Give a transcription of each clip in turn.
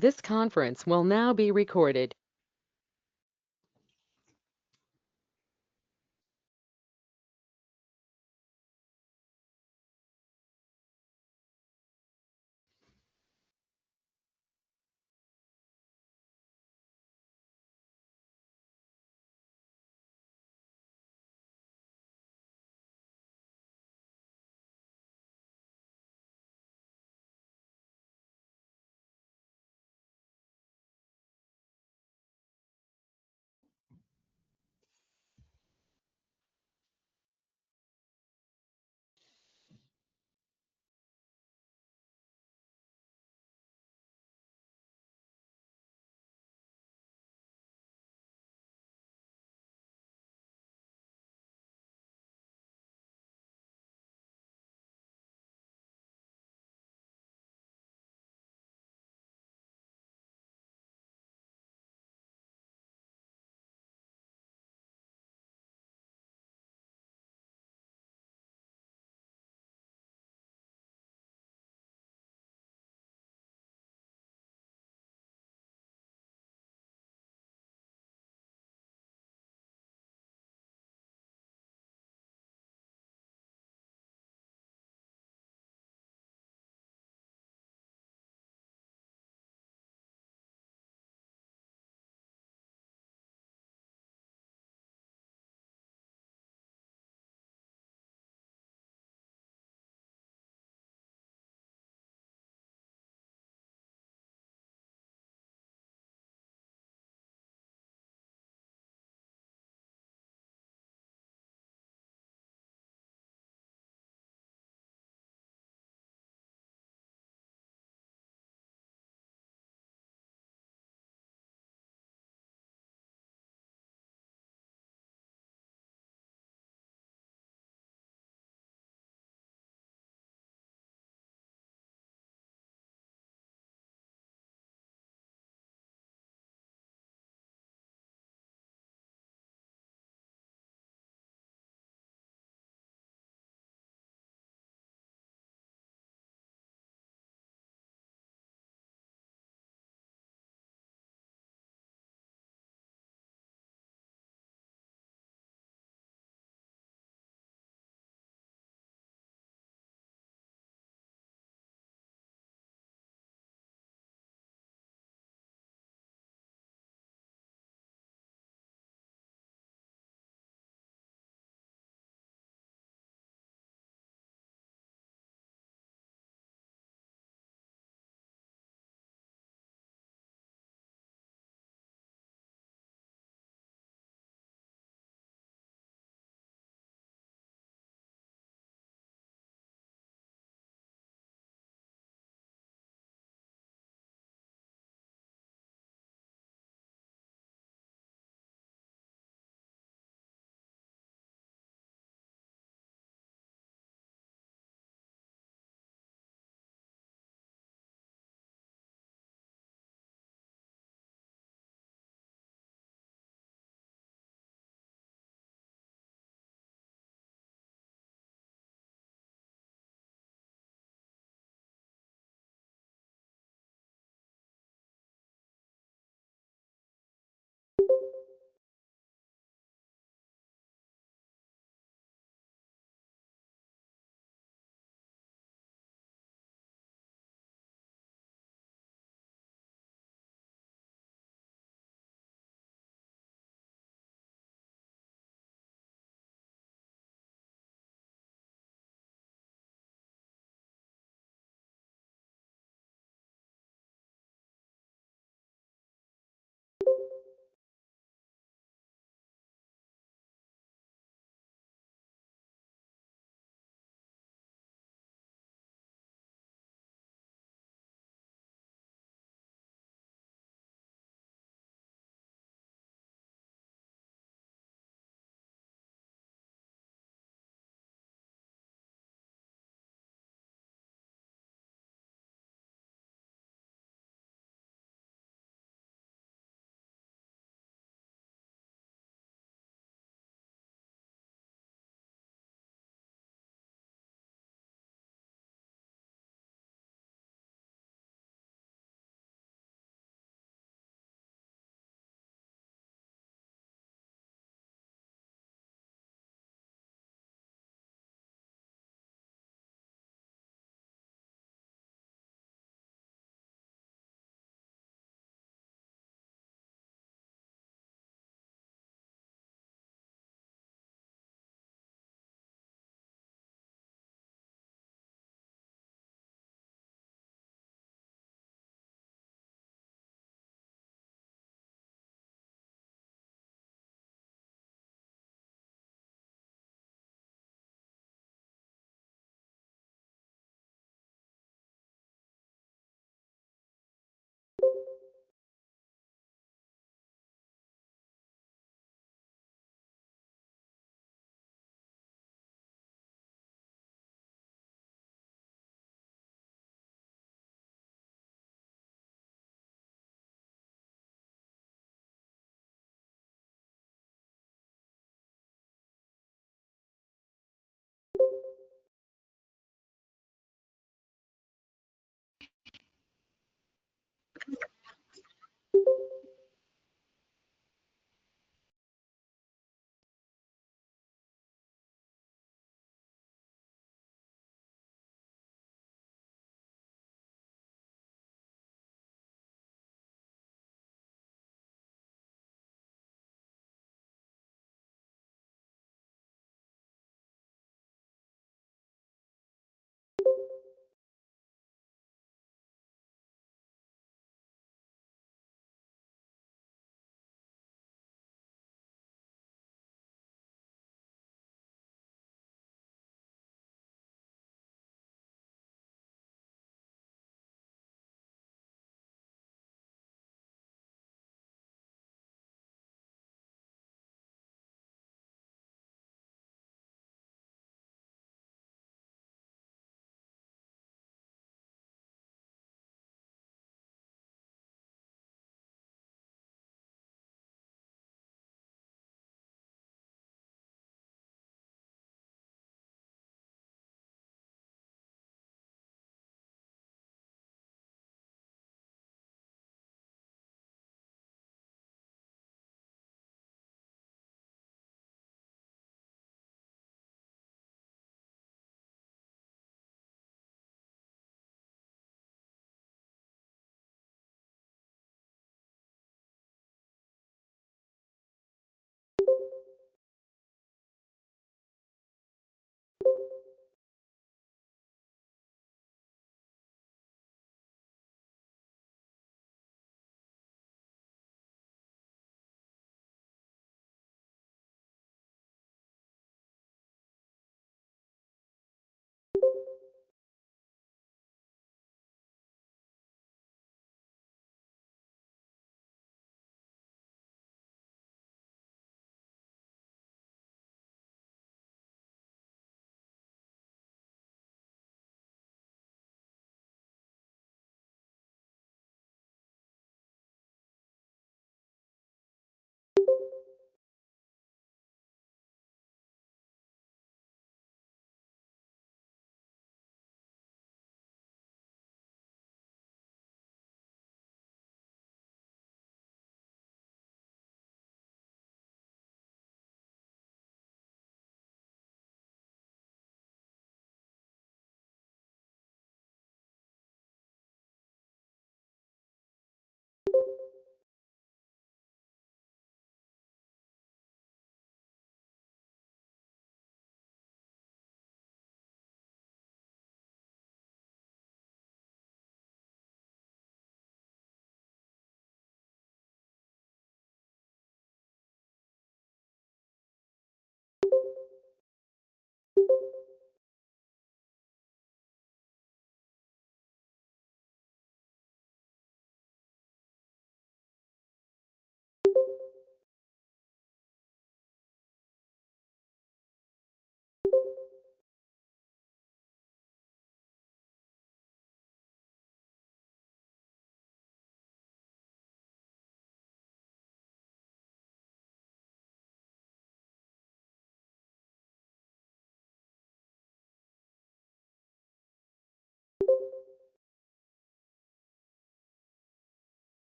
This conference will now be recorded.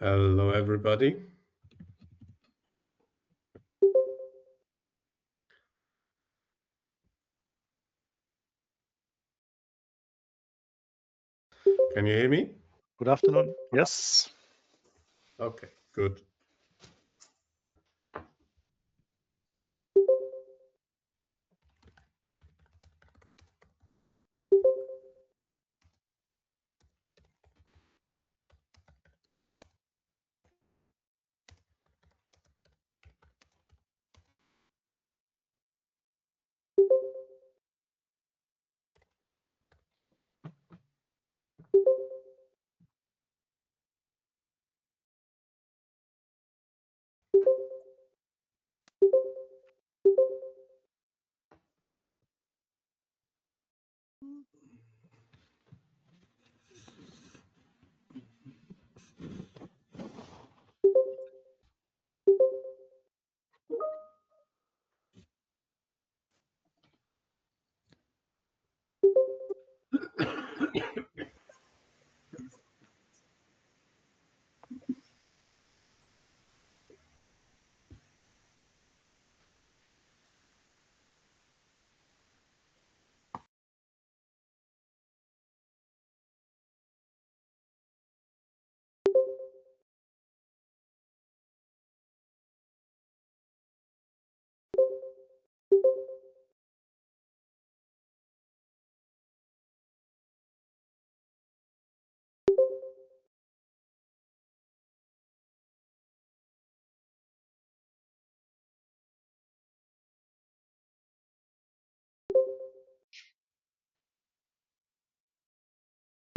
Hello, everybody. Can you hear me? Good afternoon. Yes. Okay, good.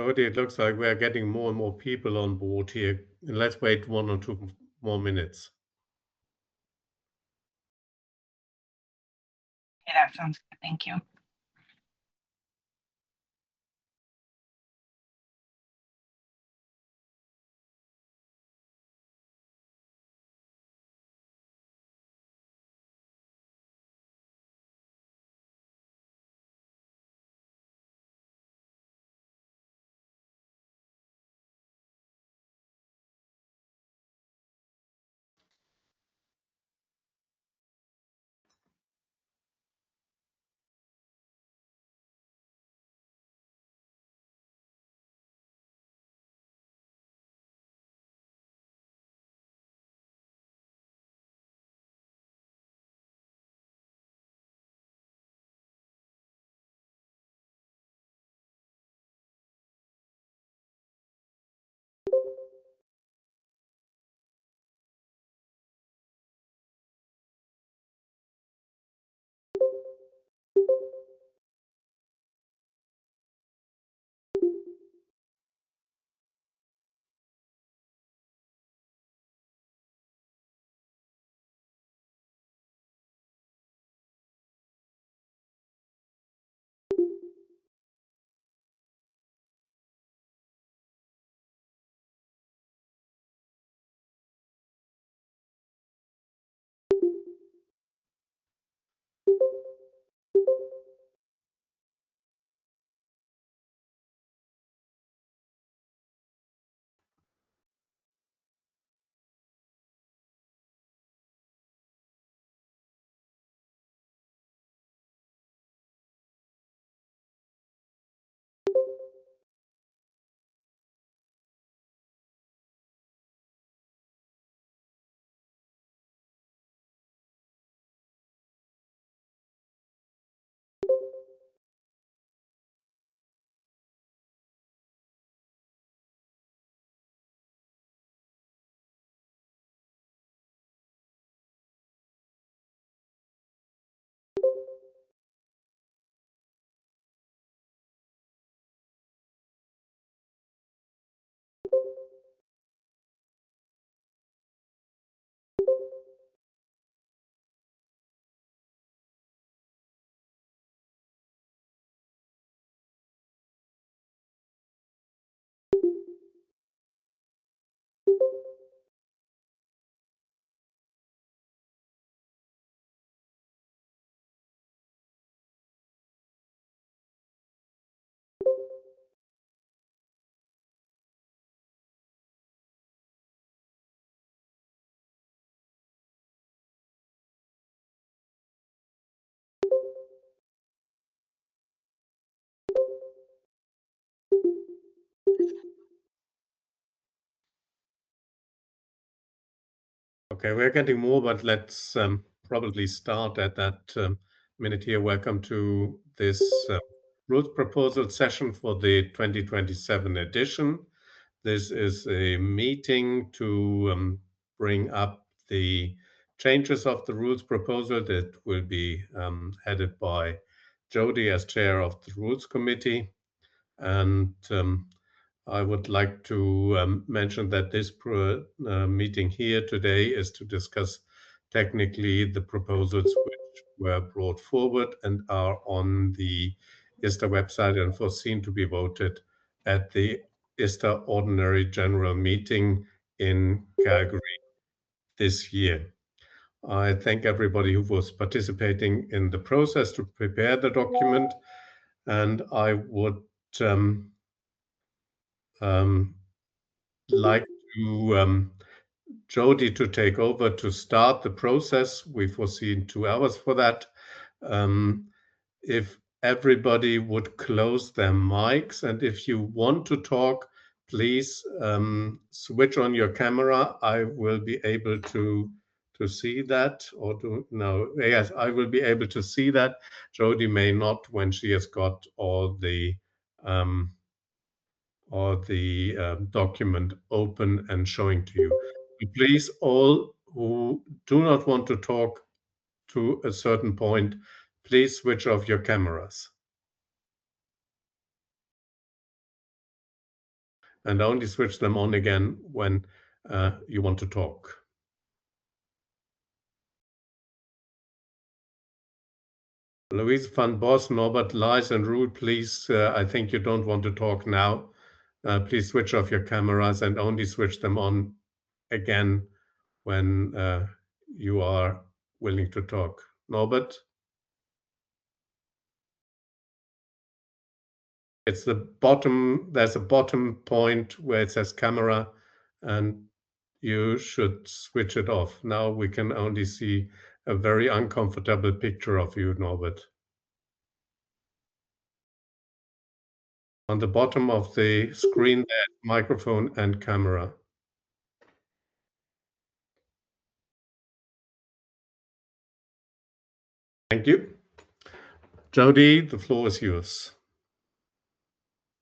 Jody, it looks like we are getting more and more people on board here. Let's wait 1 or 2 more minutes. Okay, that sounds good. Thank you. Okay, we're getting more, but let's probably start at that minute here. Welcome to this rules proposal session for the 2027 edition. This is a meeting to bring up the changes of the rules proposal that will be headed by Jody as chair of the Rules Committee. And I would like to mention that this meeting here today is to discuss technically the proposals which were brought forward and are on the ISTA website and foreseen to be voted at the ISTA Ordinary General Meeting in Calgary this year. I thank everybody who was participating in the process to prepare the document, and I would like to Jody to take over to start the process. We foreseen 2 hours for that. If everybody would close their mics, and if you want to talk, please switch on your camera. I will be able to see that, or to no, yes, I will be able to see that. Jody may not when she has got all the document open and showing to you. Please, all who do not want to talk to a certain point, please switch off your cameras. And only switch them on again when you want to talk. Louise van Bos, Norbert Leis, and Ruhl, please, I think you don't want to talk now. Please switch off your cameras and only switch them on again when you are willing to talk. Norbert? It's the bottom, there's a bottom point where it says camera, and you should switch it off. Now we can only see a very uncomfortable picture of you, Norbert. On the bottom of the screen, there's microphone and camera. Thank you. Jody, the floor is yours.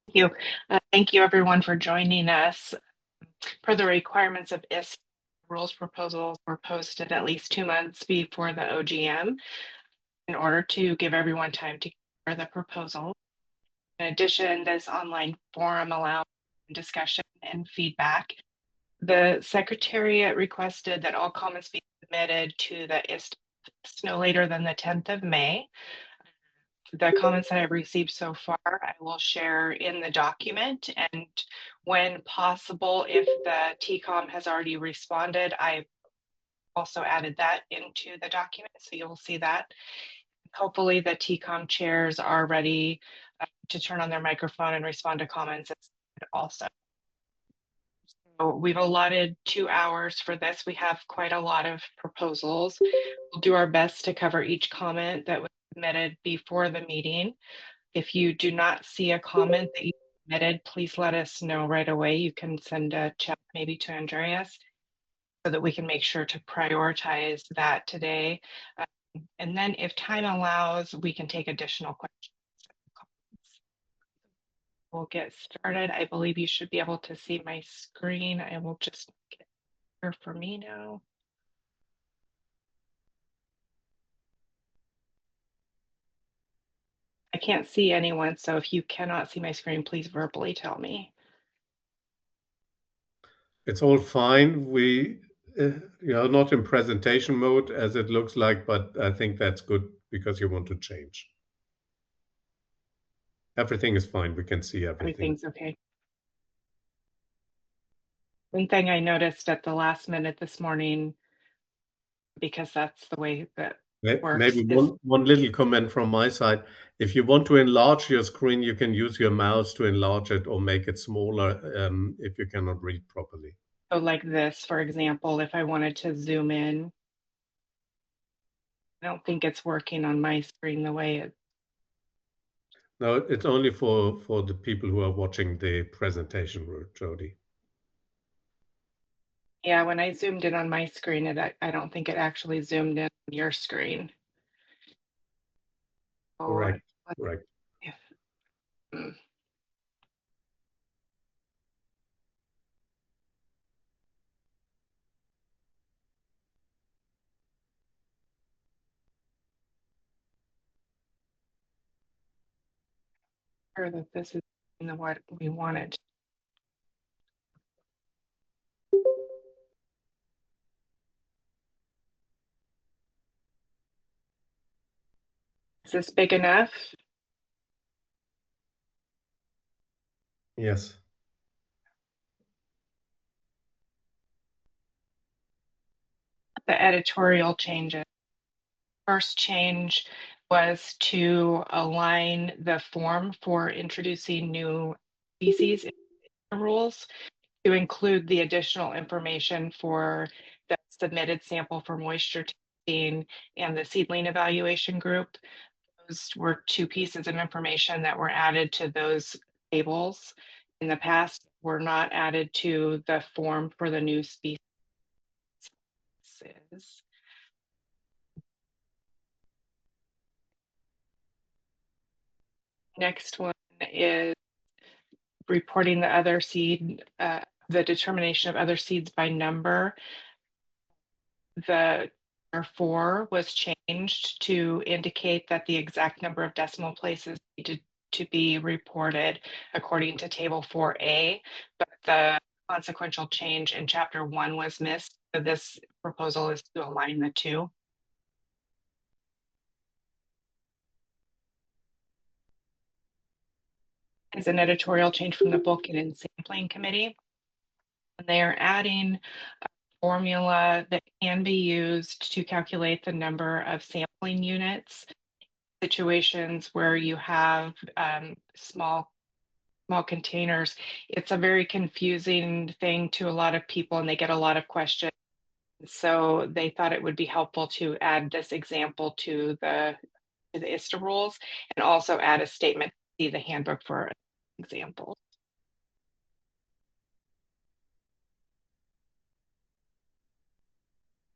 Thank you. Thank you, everyone, for joining us. Per the requirements of ISTA, rules proposals were posted at least 2 months before the OGM in order to give everyone time to consider the proposal. In addition, this online forum allows discussion and feedback. The Secretariat requested that all comments be submitted to the ISTA no later than the 10th of May. The comments that I've received so far, I will share in the document, and when possible, if the TCOM has already responded, I've also added that into the document, so you'll see that. Hopefully the TCOM chairs are ready to turn on their microphone and respond to comments also. So we've allotted 2 hours for this. We have quite a lot of proposals. We'll do our best to cover each comment that was submitted before the meeting. If you do not see a comment that you submitted, please let us know right away. You can send a chat maybe to Andreas so that we can make sure to prioritize that today. And then if time allows, we can take additional questions. We'll get started. I believe you should be able to see my screen. I will just get here for me now. I can't see anyone, so if you cannot see my screen, please verbally tell me. It's all fine. We are not in presentation mode as it looks like, but I think that's good because you want to change. Everything is fine. We can see everything. Everything's okay. One thing I noticed at the last minute this morning, because that's the way that works, Maybe is one little comment from my side. If you want to enlarge your screen, you can use your mouse to enlarge it or make it smaller if you cannot read properly. so like this, for example, if I wanted to zoom in, I don't think it's working on my screen the way it. No, it's only for the people who are watching the presentation, Jody. Yeah, when I zoomed in on my screen, I don't think it actually zoomed in on your screen. Oh, Correct. Correct. if, mm. Sure that this is what we wanted. Is this big enough? Yes. The editorial changes. First change was to align the form for introducing new species in the rules to include the additional information for the submitted sample for moisture testing and the seedling evaluation group. Those were two pieces of information that were added to those tables in the past, were not added to the form for the new species. Next one is reporting the other seed, the determination of other seeds by number. The number 4 was changed to indicate that the exact number of decimal places needed to be reported according to table 4A, but the consequential change in chapter 1 was missed. So this proposal is to align the two. Is an editorial change from the Booking and Sampling Committee. And they are adding a formula that can be used to calculate the number of sampling units, situations where you have small containers. It's a very confusing thing to a lot of people and they get a lot of questions. So they thought it would be helpful to add this example to the ISTA rules and also add a statement to see the handbook for example.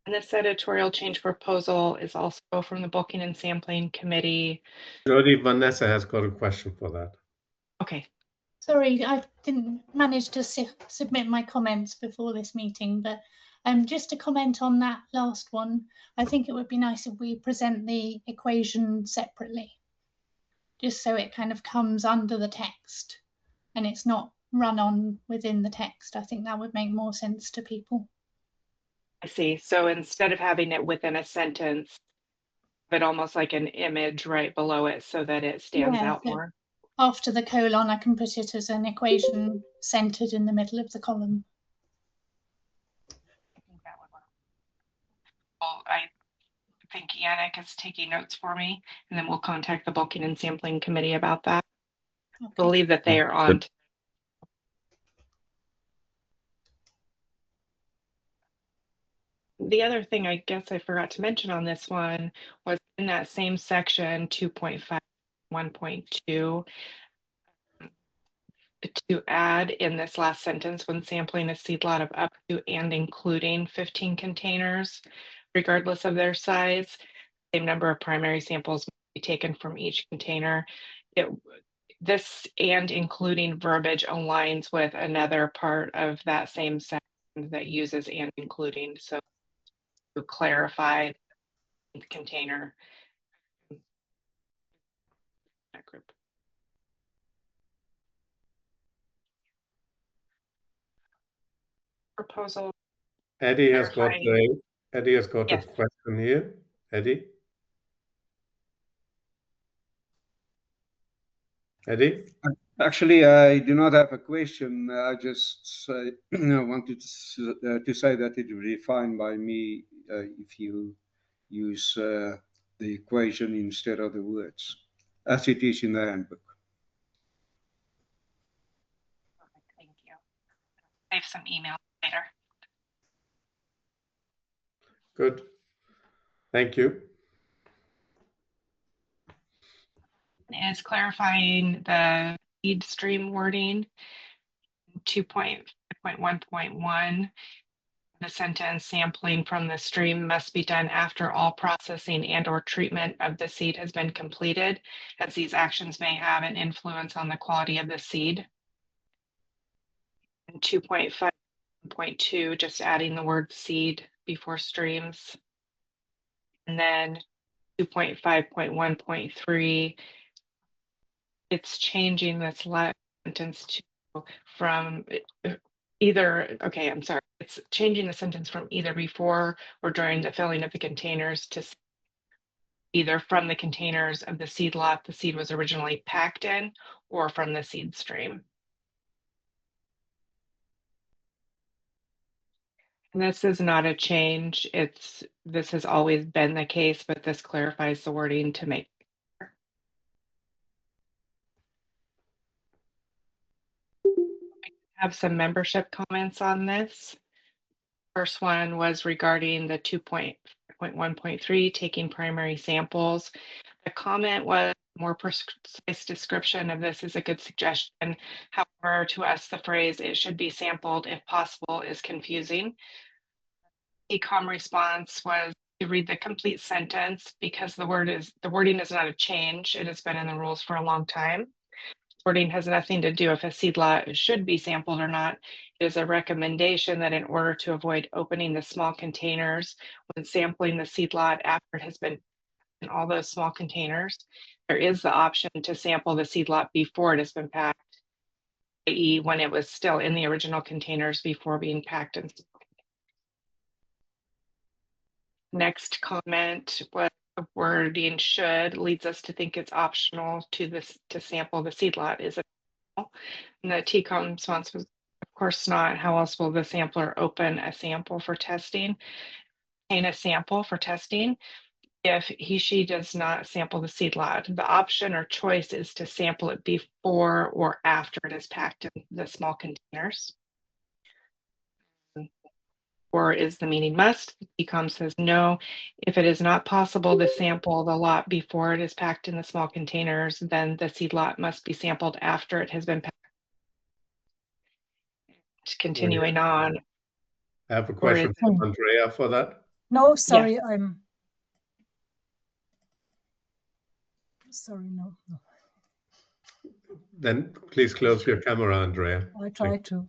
And this editorial change proposal is also from the Booking and Sampling Committee. Jody, Vanessa has got a question for that. Okay. Sorry, I didn't manage to submit my comments before this meeting, but just to comment on that last one, I think it would be nice if we present the equation separately, just so it kind of comes under the text and it's not run on within the text. I think that would make more sense to people. I see. So instead of having it within a sentence, but almost like an image right below it so that it stands out more. After the colon, I can put it as an equation centered in the middle of the column. I think that would work. Well, I think Yannick is taking notes for me, and then we'll contact the Booking and Sampling Committee about that. Okay. I believe that they are on. The other thing I guess I forgot to mention on this one was in that same section 2.5, 1.2, to add in this last sentence when sampling a seed lot of up to and including 15 containers, regardless of their size, same number of primary samples may be taken from each container. This and including verbiage aligns with another part of that same section that uses and including. So to clarify the container that group. proposal. Eddie has got Clarifying. a Yes. question here. Eddie? Eddie? Actually, I do not have a question. I just wanted to say that it would be fine by me if you use the equation instead of the words, as it is in the handbook. Thank you. Save some emails later. Good. Thank you. Is clarifying the feed stream wording 2.1.1. The sentence sampling from the stream must be done after all processing and or treatment of the seed has been completed, as these actions may have an influence on the quality of the seed. And 2.5.2, just adding the word seed before streams. And then 2.5.1.3, it's changing this last sentence to from either, okay, I'm sorry, it's changing the sentence from either before or during the filling of the containers to either from the containers of the seed lot the seed was originally packed in or from the seed stream. And this is not a change. This has always been the case, but this clarifies the wording to make clear. I have some membership comments on this. First one was regarding the 2.1.3, taking primary samples. The comment was more precise description of this is a good suggestion. However, to us, the phrase "it should be sampled if possible" is confusing. Ecom response was to read the complete sentence because the wording is not a change. It has been in the rules for a long time. Wording has nothing to do if a seed lot should be sampled or not. It is a recommendation that in order to avoid opening the small containers when sampling the seed lot after it has been in all those small containers, there is the option to sample the seed lot before it has been packed, i.e. when it was still in the original containers before being packed. And next comment was the wording "should" leads us to think it's optional to sample the seed lot. Is it? And the TCOM response was, of course not. How else will the sampler open a sample for testing? Obtain a sample for testing if she does not sample the seed lot. The option or choice is to sample it before or after it is packed in the small containers. Or is the meaning must? TCOM says no. If it is not possible to sample the lot before it is packed in the small containers, then the seed lot must be sampled after it has been packed. Continuing on. I have a question from Andrea for that. No, sorry, I'm sorry, no. Then please close your camera, Andrea. I try to.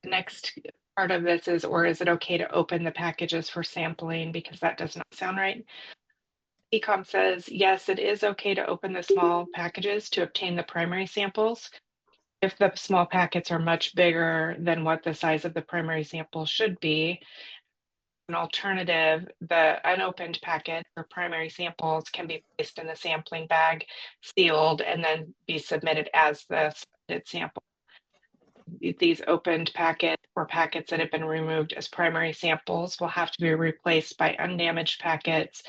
The next part of this is, or is it okay to open the packages for sampling? Because that does not sound right. Ecom says, yes, it is okay to open the small packages to obtain the primary samples. If the small packets are much bigger than what the size of the primary sample should be, an alternative, the unopened packet or primary samples can be placed in the sampling bag, sealed, and then be submitted as the sample. These opened packets or packets that have been removed as primary samples will have to be replaced by undamaged packets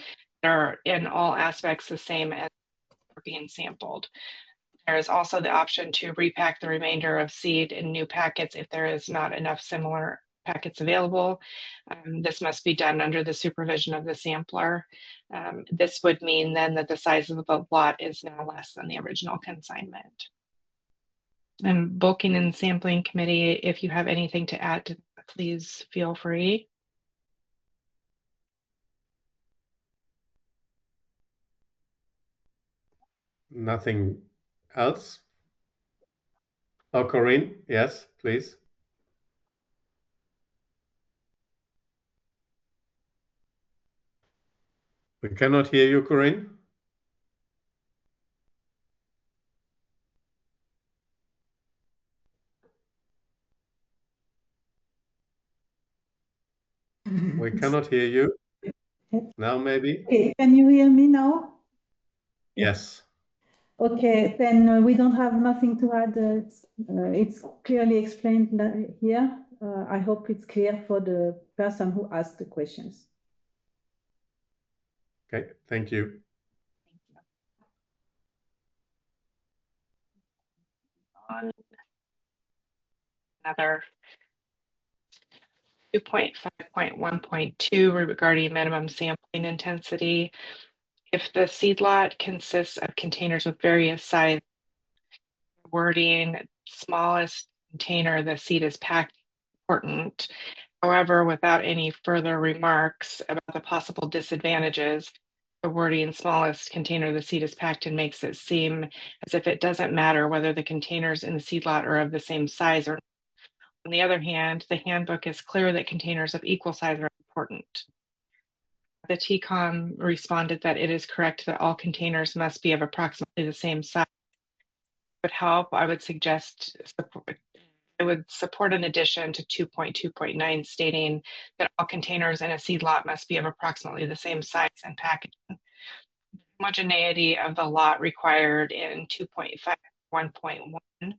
that are in all aspects the same as being sampled. There is also the option to repack the remainder of seed in new packets if there is not enough similar packets available. This must be done under the supervision of the sampler. This would mean then that the size of the lot is now less than the original consignment. And bulking and sampling committee, if you have anything to add, please feel free. Nothing else? Oh, Corinne, yes, please. We cannot hear you, Corinne. We cannot hear you. Now maybe? Okay, can you hear me now? Yes. Okay, then we don't have nothing to add. It's clearly explained here. I hope it's clear for the person who asked the questions. Okay, thank you. On another 2.5.1.2 regarding minimum sampling intensity. If the seed lot consists of containers with various size wording, smallest container the seed is packed important. However, without any further remarks about the possible disadvantages, the wording smallest container the seed is packed in makes it seem as if it doesn't matter whether the containers in the seed lot are of the same size or not. On the other hand, the handbook is clear that containers of equal size are important. The TCOM responded that it is correct that all containers must be of approximately the same size. Would help, I would suggest I would support an addition to 2.2.9 stating that all containers in a seed lot must be of approximately the same size and packaging. Homogeneity of the lot required in 2.5.1.1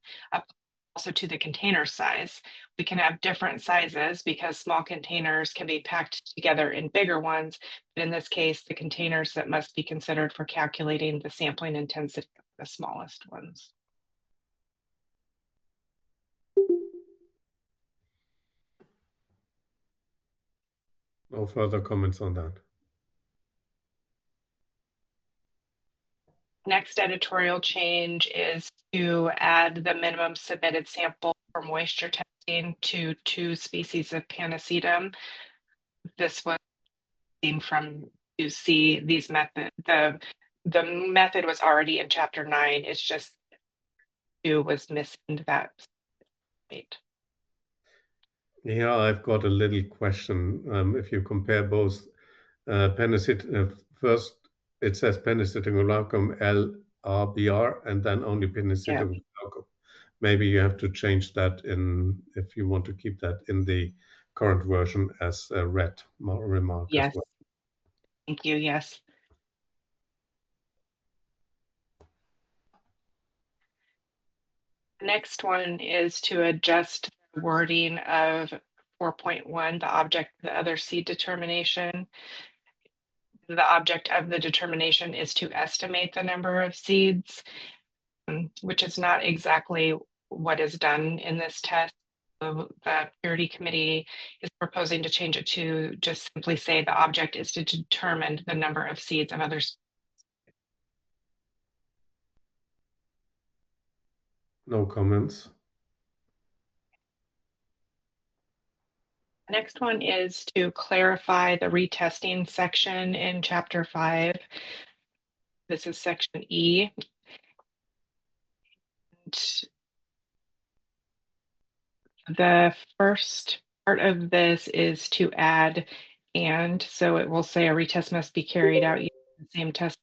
also to the container size. We can have different sizes because small containers can be packed together in bigger ones, but in this case, the containers that must be considered for calculating the sampling intensity are the smallest ones. No further comments on that. Next editorial change is to add the minimum submitted sample for moisture testing to 2 species of Panacetum. This was seen from UC. These method, the method was already in chapter 9. It's just 2 was missing that. Yeah, I've got a little question. If you compare both first it says Panacetum glaucum LRBR and then only Panacetum glaucum. Maybe you have to change that if you want to keep that in the current version as a red remark Yes. as well. Thank you. Yes. The next one is to adjust the wording of 4.1, the object of the other seed determination. The object of the determination is to estimate the number of seeds, which is not exactly what is done in this test. The purity committee is proposing to change it to just simply say the object is to determine the number of seeds of others. No comments. The next one is to clarify the retesting section in chapter 5. This is section E. The first part of this is to add and, so it will say a retest must be carried out using the same test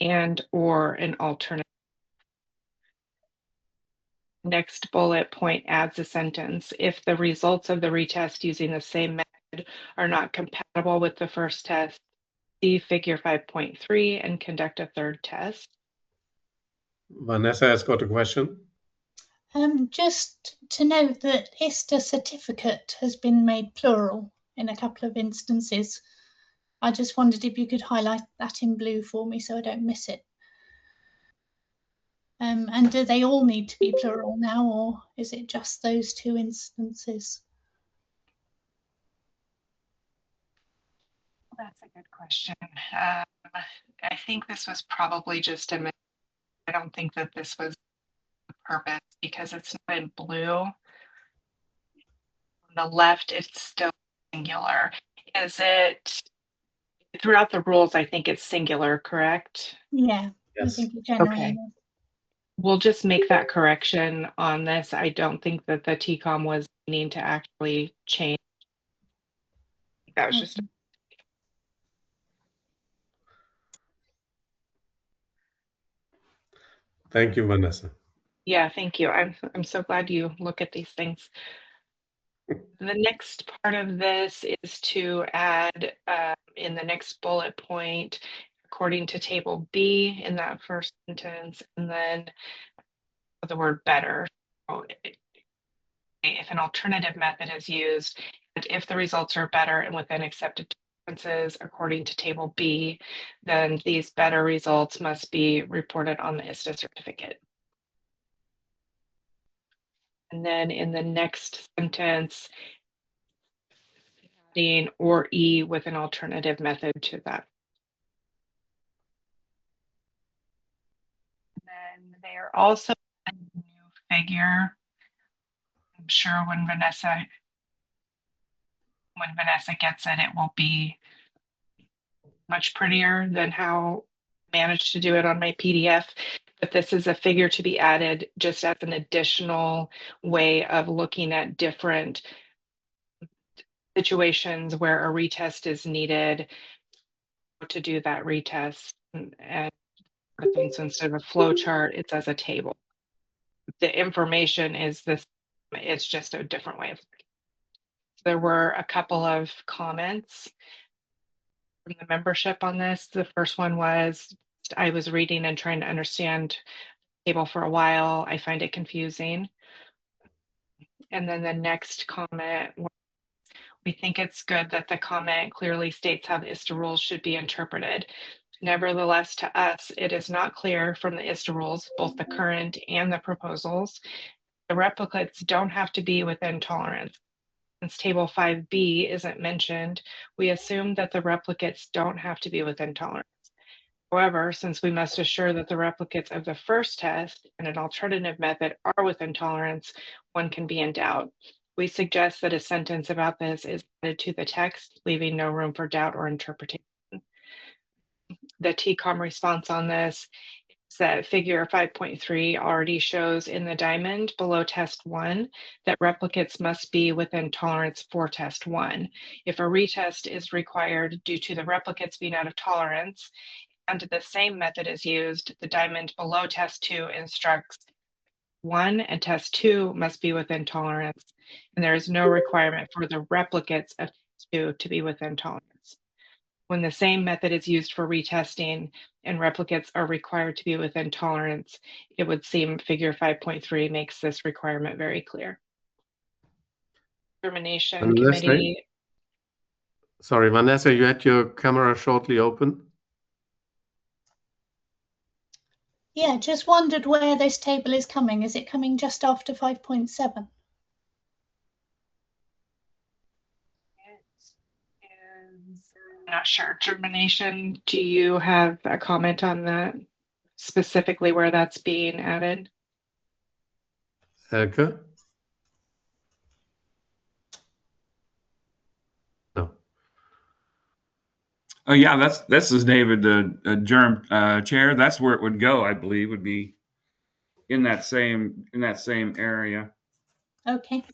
and or an alternate. Next bullet point adds a sentence. If the results of the retest using the same method are not compatible with the first test, see figure 5.3 and conduct a third test. Vanessa has got a question. Just to note that ISTA certificate has been made plural in a couple of instances. I just wondered if you could highlight that in blue for me so I don't miss it. And do they all need to be plural now, or is it just those 2 instances? That's a good question. I think this was probably just a mistake. I don't think that this was the purpose because it's not in blue. On the left, it's still singular. Is it throughout the rules? I think it's singular, correct? Yeah, Yes. I think it generally Okay. is. We'll just make that correction on this. I don't think that the TCOM was needing to actually change. That was just. Thank you, Vanessa. Yeah, thank you. I'm so glad you look at these things. The next part of this is to add in the next bullet point, according to table B in that first sentence, and then the word better. So if an alternative method is used, and if the results are better and within accepted tolerances according to table B, then these better results must be reported on the ISTA certificate. And then in the next sentence, adding or E with an alternative method to that. And then they are also a new figure. I'm sure when Vanessa gets it, it will be much prettier than how I managed to do it on my PDF. But this is a figure to be added just as an additional way of looking at different situations where a retest is needed to do that retest. And so instead of a flow chart, it's as a table. The information is this, it's just a different way of looking. There were a couple of comments from the membership on this. The first one was, I was reading and trying to understand the table for a while. I find it confusing. And then the next comment, we think it's good that the comment clearly states how the ISTA rules should be interpreted. Nevertheless, to us, it is not clear from the ISTA rules, both the current and the proposals. The replicates don't have to be within tolerance. Since table 5B isn't mentioned, we assume that the replicates don't have to be within tolerance. However, since we must assure that the replicates of the first test and an alternative method are within tolerance, one can be in doubt. We suggest that a sentence about this is added to the text, leaving no room for doubt or interpretation. The TCOM response on this is that figure 5.3 already shows in the diamond below test 1 that replicates must be within tolerance for test 1. If a retest is required due to the replicates being out of tolerance and the same method is used, the diamond below test 2 instructs 1 and test 2 must be within tolerance, and there is no requirement for the replicates of test 2 to be within tolerance. When the same method is used for retesting and replicates are required to be within tolerance, it would seem figure 5.3 makes this requirement very clear. Determination committee. Sorry, Vanessa, you had your camera shortly open. Yeah, just wondered where this table is coming. Is it coming just after 5.7? I'm not sure. Termination, do you have a comment on that? Specifically where that's being added? Elke? No. Oh yeah, this is David, the germ chair. That's where it would go, I believe, would be in that same area. Okay.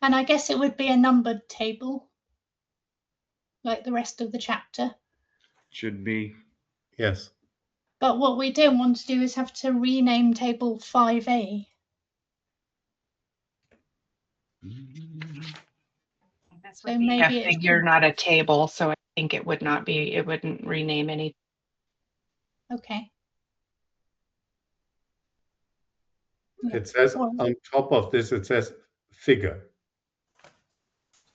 And I guess it would be a numbered table, like the rest of the chapter. Should be. Yes. But what we don't want to do is have to rename table 5A. This So would be maybe a it's figure, not a table. So I think it would not be, it wouldn't rename anything. okay. It says Or- on top of this, it says figure.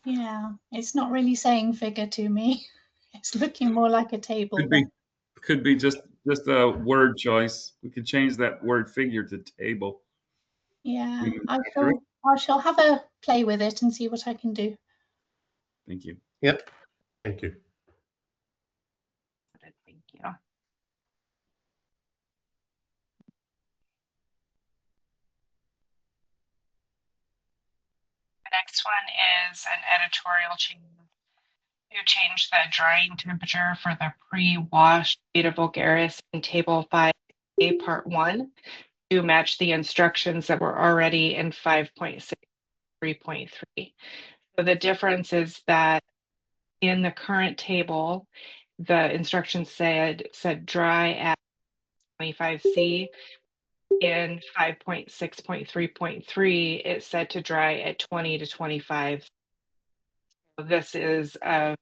Yeah, it's not really saying figure to me. It's looking more like a table. Could be just a word choice. We could change that word figure to table. Yeah, We can I go through. shall have a play with it and see what I can do. Thank you. Yep. Thank you. Thank you. The next one is an editorial change. You change the drying temperature for the pre-wash Beta vulgaris in table 5A part 1 to match the instructions that were already in 5.6 3.3. So the difference is that in the current table, the instructions said dry at 25C. in 5.6.3.3, it said to dry at 20 to 25. This is an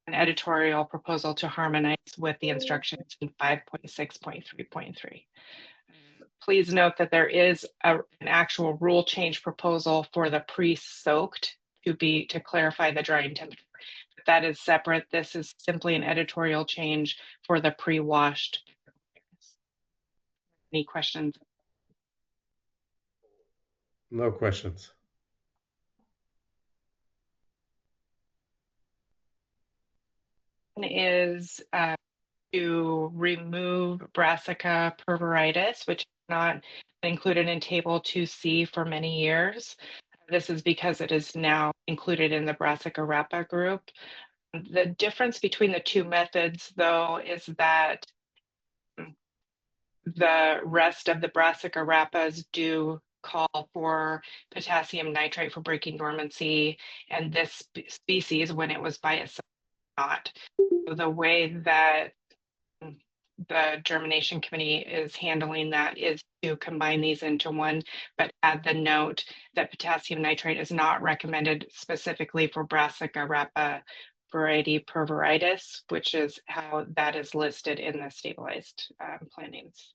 editorial proposal to harmonize with the instructions in 5.6.3.3. Please note that there is an actual rule change proposal for the pre-soaked to clarify the drying temperature. But that is separate. This is simply an editorial change for the pre-washed. Any questions? No questions. Is to remove Brassica purpuritis, which is not included in Table 2C for many years. This is because it is now included in the Brassica rapa group. The difference between the two methods, though, is that the rest of the Brassica rapas do call for potassium nitrate for breaking dormancy, and this species, when it was by itself, not. So the way that the germination committee is handling that is to combine these into one, but add the note that potassium nitrate is not recommended specifically for Brassica rapa variety purpuritis, which is how that is listed in the stabilized plantings.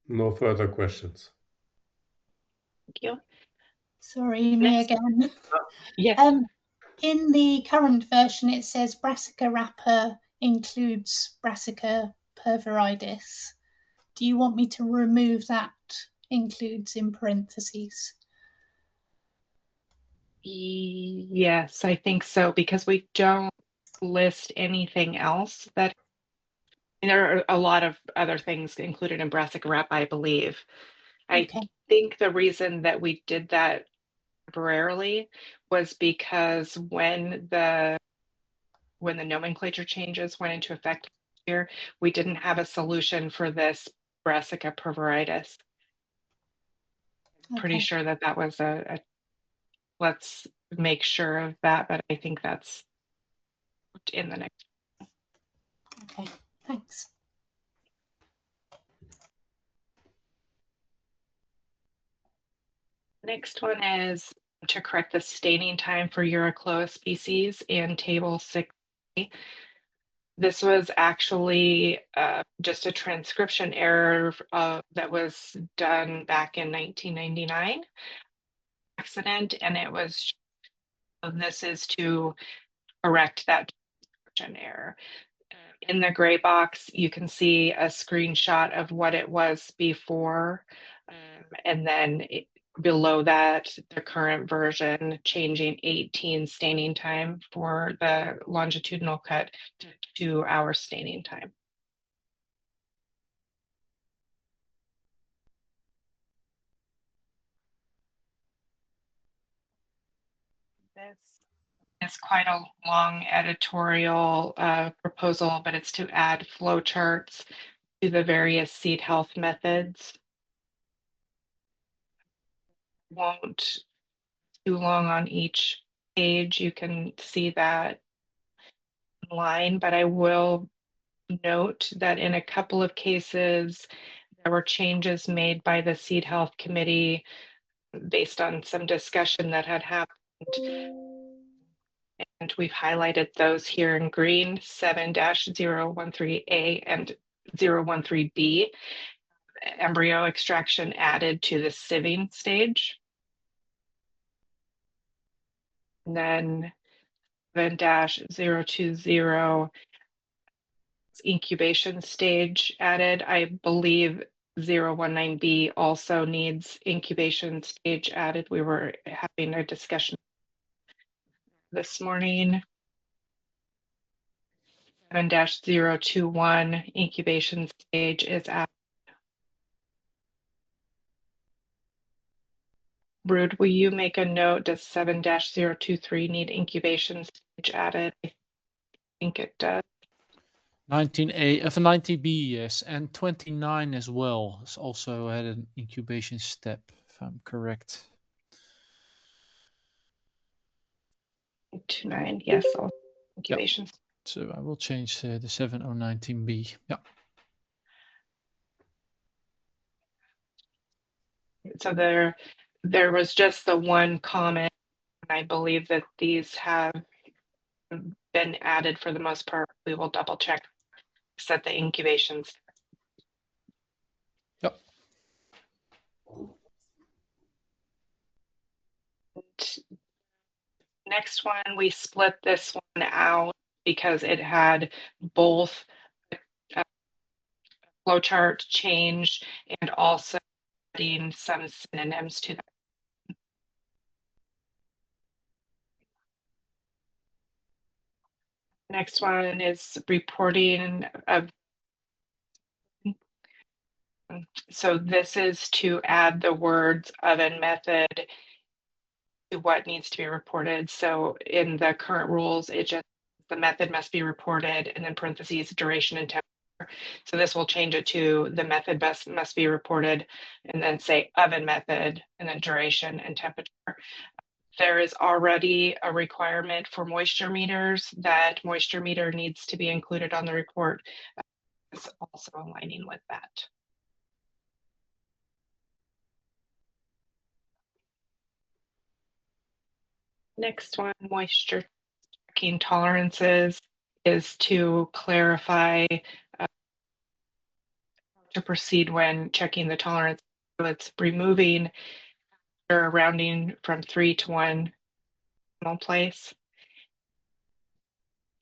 No further questions. Thank you. Sorry, me Next. again. Yes. In the current version, it says Brassica rapa includes Brassica purpuritis. Do you want me to remove that includes in parentheses? Yes, I think so, because we don't list anything else that there are a lot of other things included in Brassica rapa, I believe. Okay. I think the reason that we did that temporarily was because when the nomenclature changes went into effect here, we didn't have a solution for this Brassica purpuritis. Okay. Pretty sure that was a let's make sure of that, but I think that's in the next. Okay, thanks. Next one is to correct the staining time for Eurocloa species in Table 6. This was actually just a transcription error that was done back in 1999 accident, and it was, this is to correct that transcription error. In the gray box, you can see a screenshot of what it was before, and then below that, the current version changing 18 staining time for the longitudinal cut to 2 hour staining time. This is quite a long editorial proposal, but it's to add flowcharts to the various seed health methods. Won't too long on each page. You can see that line, but I will note that in a couple of cases, there were changes made by the Seed Health Committee based on some discussion that had happened. And we've highlighted those here in green, 7-013A and 013B. Embryo extraction added to the sieving stage. And then 7-020 incubation stage added. I believe 019B also needs incubation stage added. We were having a discussion this morning. 7-021 incubation stage is added. Brood, will you make a note? Does 7-023 need incubation stage added? I think it does. 19A, 19B, yes, and 29 as well. It's also had an incubation step, if I'm correct. 29, yes, all incubation. So I will change the 7019B. Yeah. So there was just the one comment. I believe that these have been added for the most part. We will double check, set the incubations. Yep. Next one, we split this one out because it had both a flowchart change and also adding some synonyms to that. Next one is reporting of. So this is to add the words oven method to what needs to be reported. So in the current rules, it just, the method must be reported and then parentheses duration and temperature. So this will change it to the method must be reported and then say oven method and then duration and temperature. There is already a requirement for moisture meters. That moisture meter needs to be included on the report. It's also aligning with that. Next one, moisture checking tolerances, is to clarify to proceed when checking the tolerance. So it's removing or rounding from 3 to 1 place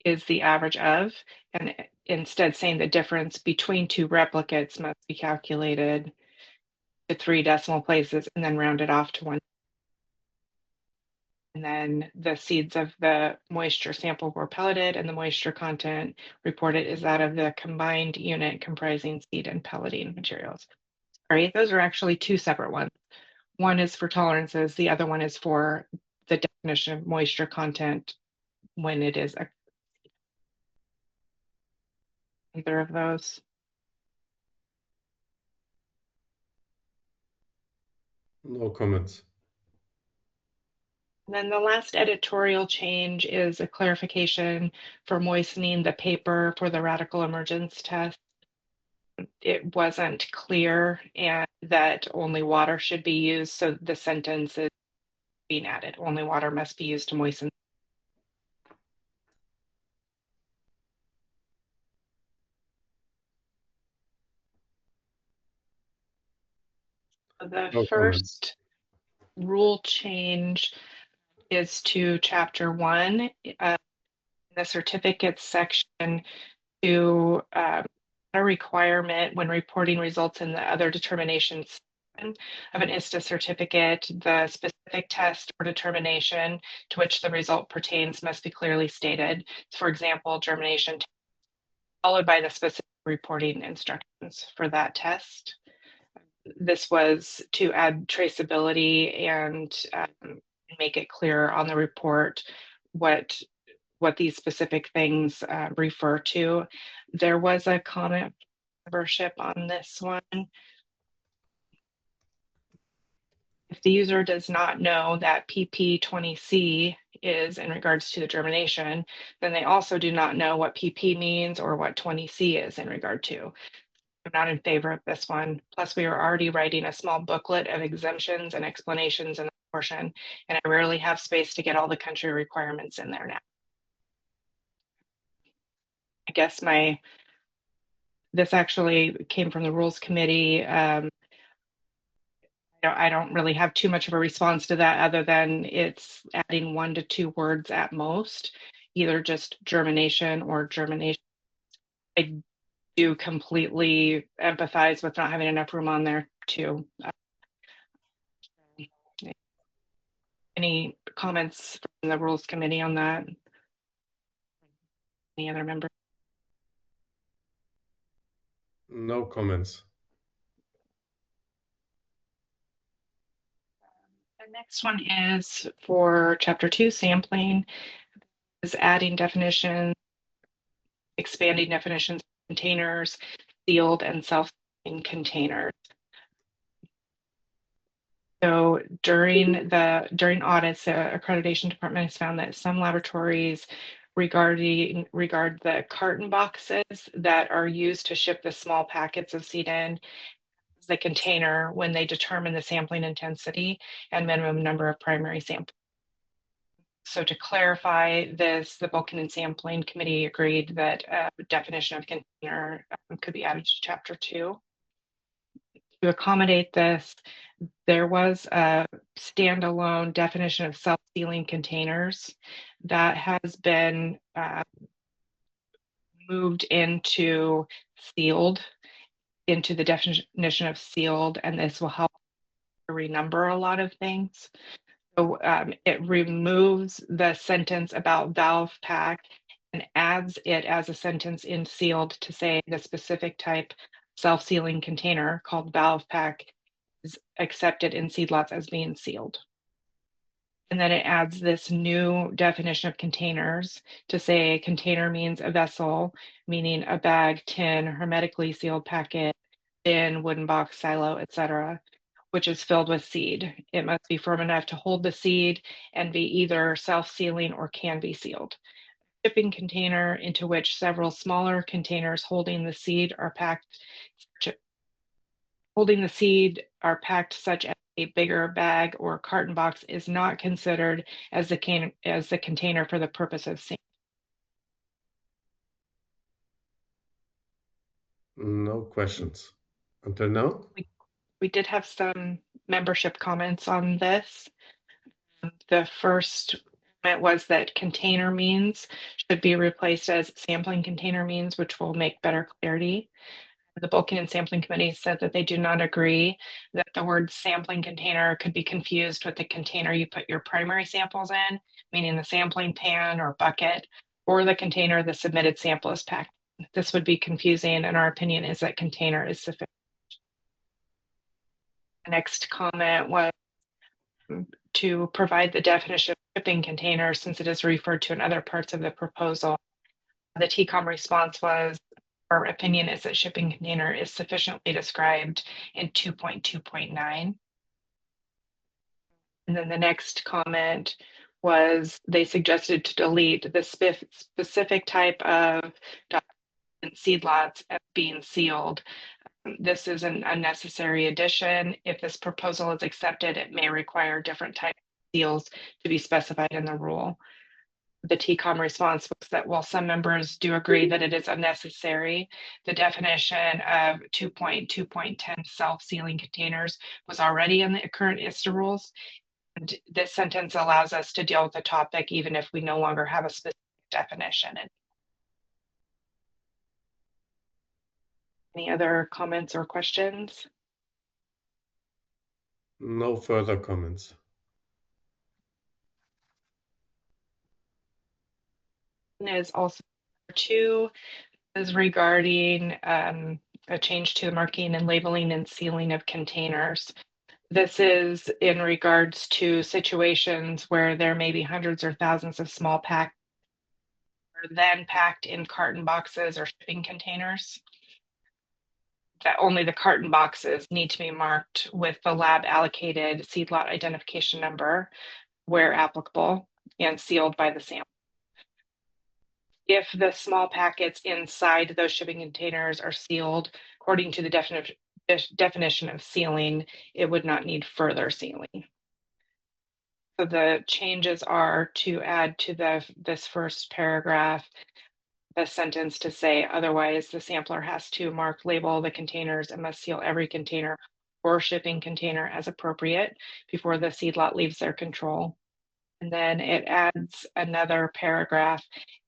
is the average of, and instead saying the difference between two replicates must be calculated to 3 decimal places and then rounded off to 1. And then the seeds of the moisture sample were pelleted and the moisture content reported is that of the combined unit comprising seed and pelleting materials. Sorry, those are actually 2 separate ones. One is for tolerances, the other one is for the definition of moisture content when it is either of those. No comments. And then the last editorial change is a clarification for moistening the paper for the radical emergence test. It wasn't clear and that only water should be used, so the sentence is being added. Only water must be used to moisten. The No first rule change is to chapter 1, the certificates section, to a requirement when reporting results in the other determinations of an ISTA certificate, the specific test or determination to which the result pertains must be clearly stated. For example, germination followed by the specific reporting instructions for that test. This was to add traceability and make it clear on the report what these specific things refer to. There was a comment membership on this one. If the user does not know that PP20C is in regards to the germination, then they also do not know what PP means or what 20C is in regard to. I'm not in favor of this one. Plus, we are already writing a small booklet of exemptions and explanations in the portion, and I rarely have space to get all the country requirements in there now. I guess this actually came from the Rules Committee. I don't really have too much of a response to that other than it's adding 1 to 2 words at most, either just germination or germination. I do completely empathize with not having enough room on there too. Any comments from the Rules Committee on that? Any other member? No comments. The next one is for Chapter 2, sampling, is adding definitions, expanding definitions of containers, sealed and self-sealing containers. So during audits, the accreditation department has found that some laboratories regard the carton boxes that are used to ship the small packets of seed in the container when they determine the sampling intensity and minimum number of primary samples. So to clarify this, the Bulking and Sampling Committee agreed that a definition of container could be added to Chapter 2. To accommodate this, there was a standalone definition of self-sealing containers that has been moved into sealed, into the definition of sealed, and this will help renumber a lot of things. So it removes the sentence about valve pack and adds it as a sentence in sealed to say the specific type self-sealing container called valve pack is accepted in seed lots as being sealed. And then it adds this new definition of containers to say a container means a vessel, meaning a bag, tin, hermetically sealed packet, bin, wooden box, silo, etc., which is filled with seed. It must be firm enough to hold the seed and be either self-sealing or can be sealed. Shipping container into which several smaller containers holding the seed are packed such as a bigger bag or carton box is not considered as the container for the purpose of sampling. No questions until now. We did have some membership comments on this. The first comment was that container means should be replaced as sampling container means, which will make better clarity. The Bulking and Sampling Committee said that they do not agree that the word sampling container could be confused with the container you put your primary samples in, meaning the sampling pan or bucket, or the container the submitted sample is packed in. This would be confusing, and our opinion is that container is sufficient. The next comment was to provide the definition of shipping container since it is referred to in other parts of the proposal. The TCOM response was, our opinion is that shipping container is sufficiently described in 2.2.9. And then the next comment was they suggested to delete the specific type of seed lots as being sealed. This is an unnecessary addition. If this proposal is accepted, it may require different types of seals to be specified in the rule. The TCOM response was that while some members do agree that it is unnecessary, the definition of 2.2.10 self-sealing containers was already in the current ISTA rules. And this sentence allows us to deal with the topic even if we no longer have a specific definition. Any other comments or questions? No further comments. Is also 2 is regarding a change to the marking and labeling and sealing of containers. This is in regards to situations where there may be hundreds or thousands of small packs then packed in carton boxes or shipping containers. That only the carton boxes need to be marked with the lab allocated seed lot identification number where applicable and sealed by the sample. If the small packets inside those shipping containers are sealed according to the definition of sealing, it would not need further sealing. So the changes are to add to this first paragraph the sentence to say, otherwise the sampler has to mark, label the containers and must seal every container or shipping container as appropriate before the seed lot leaves their control. And then it adds another paragraph.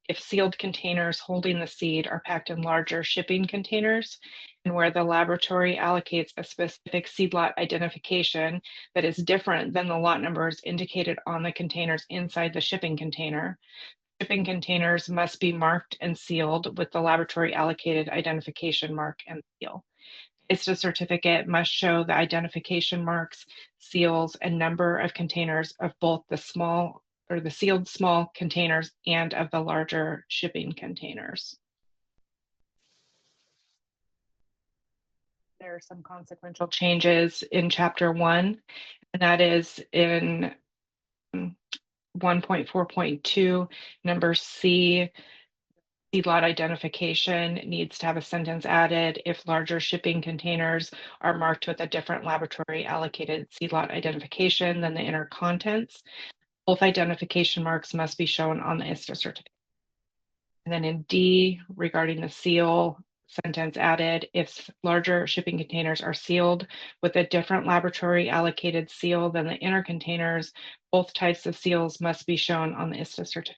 If sealed containers holding the seed are packed in larger shipping containers and where the laboratory allocates a specific seed lot identification that is different than the lot numbers indicated on the containers inside the shipping container, shipping containers must be marked and sealed with the laboratory allocated identification mark and seal. ISTA certificate must show the identification marks, seals, and number of containers of both the small or the sealed small containers and of the larger shipping containers. There are some consequential changes in Chapter 1, and that is in 1.4.2, number C. Seedlot identification needs to have a sentence added if larger shipping containers are marked with a different laboratory allocated seedlot identification than the inner contents. Both identification marks must be shown on the ISTA certificate. And then in D, regarding the seal, sentence added, if larger shipping containers are sealed with a different laboratory allocated seal than the inner containers, both types of seals must be shown on the ISTA certificate.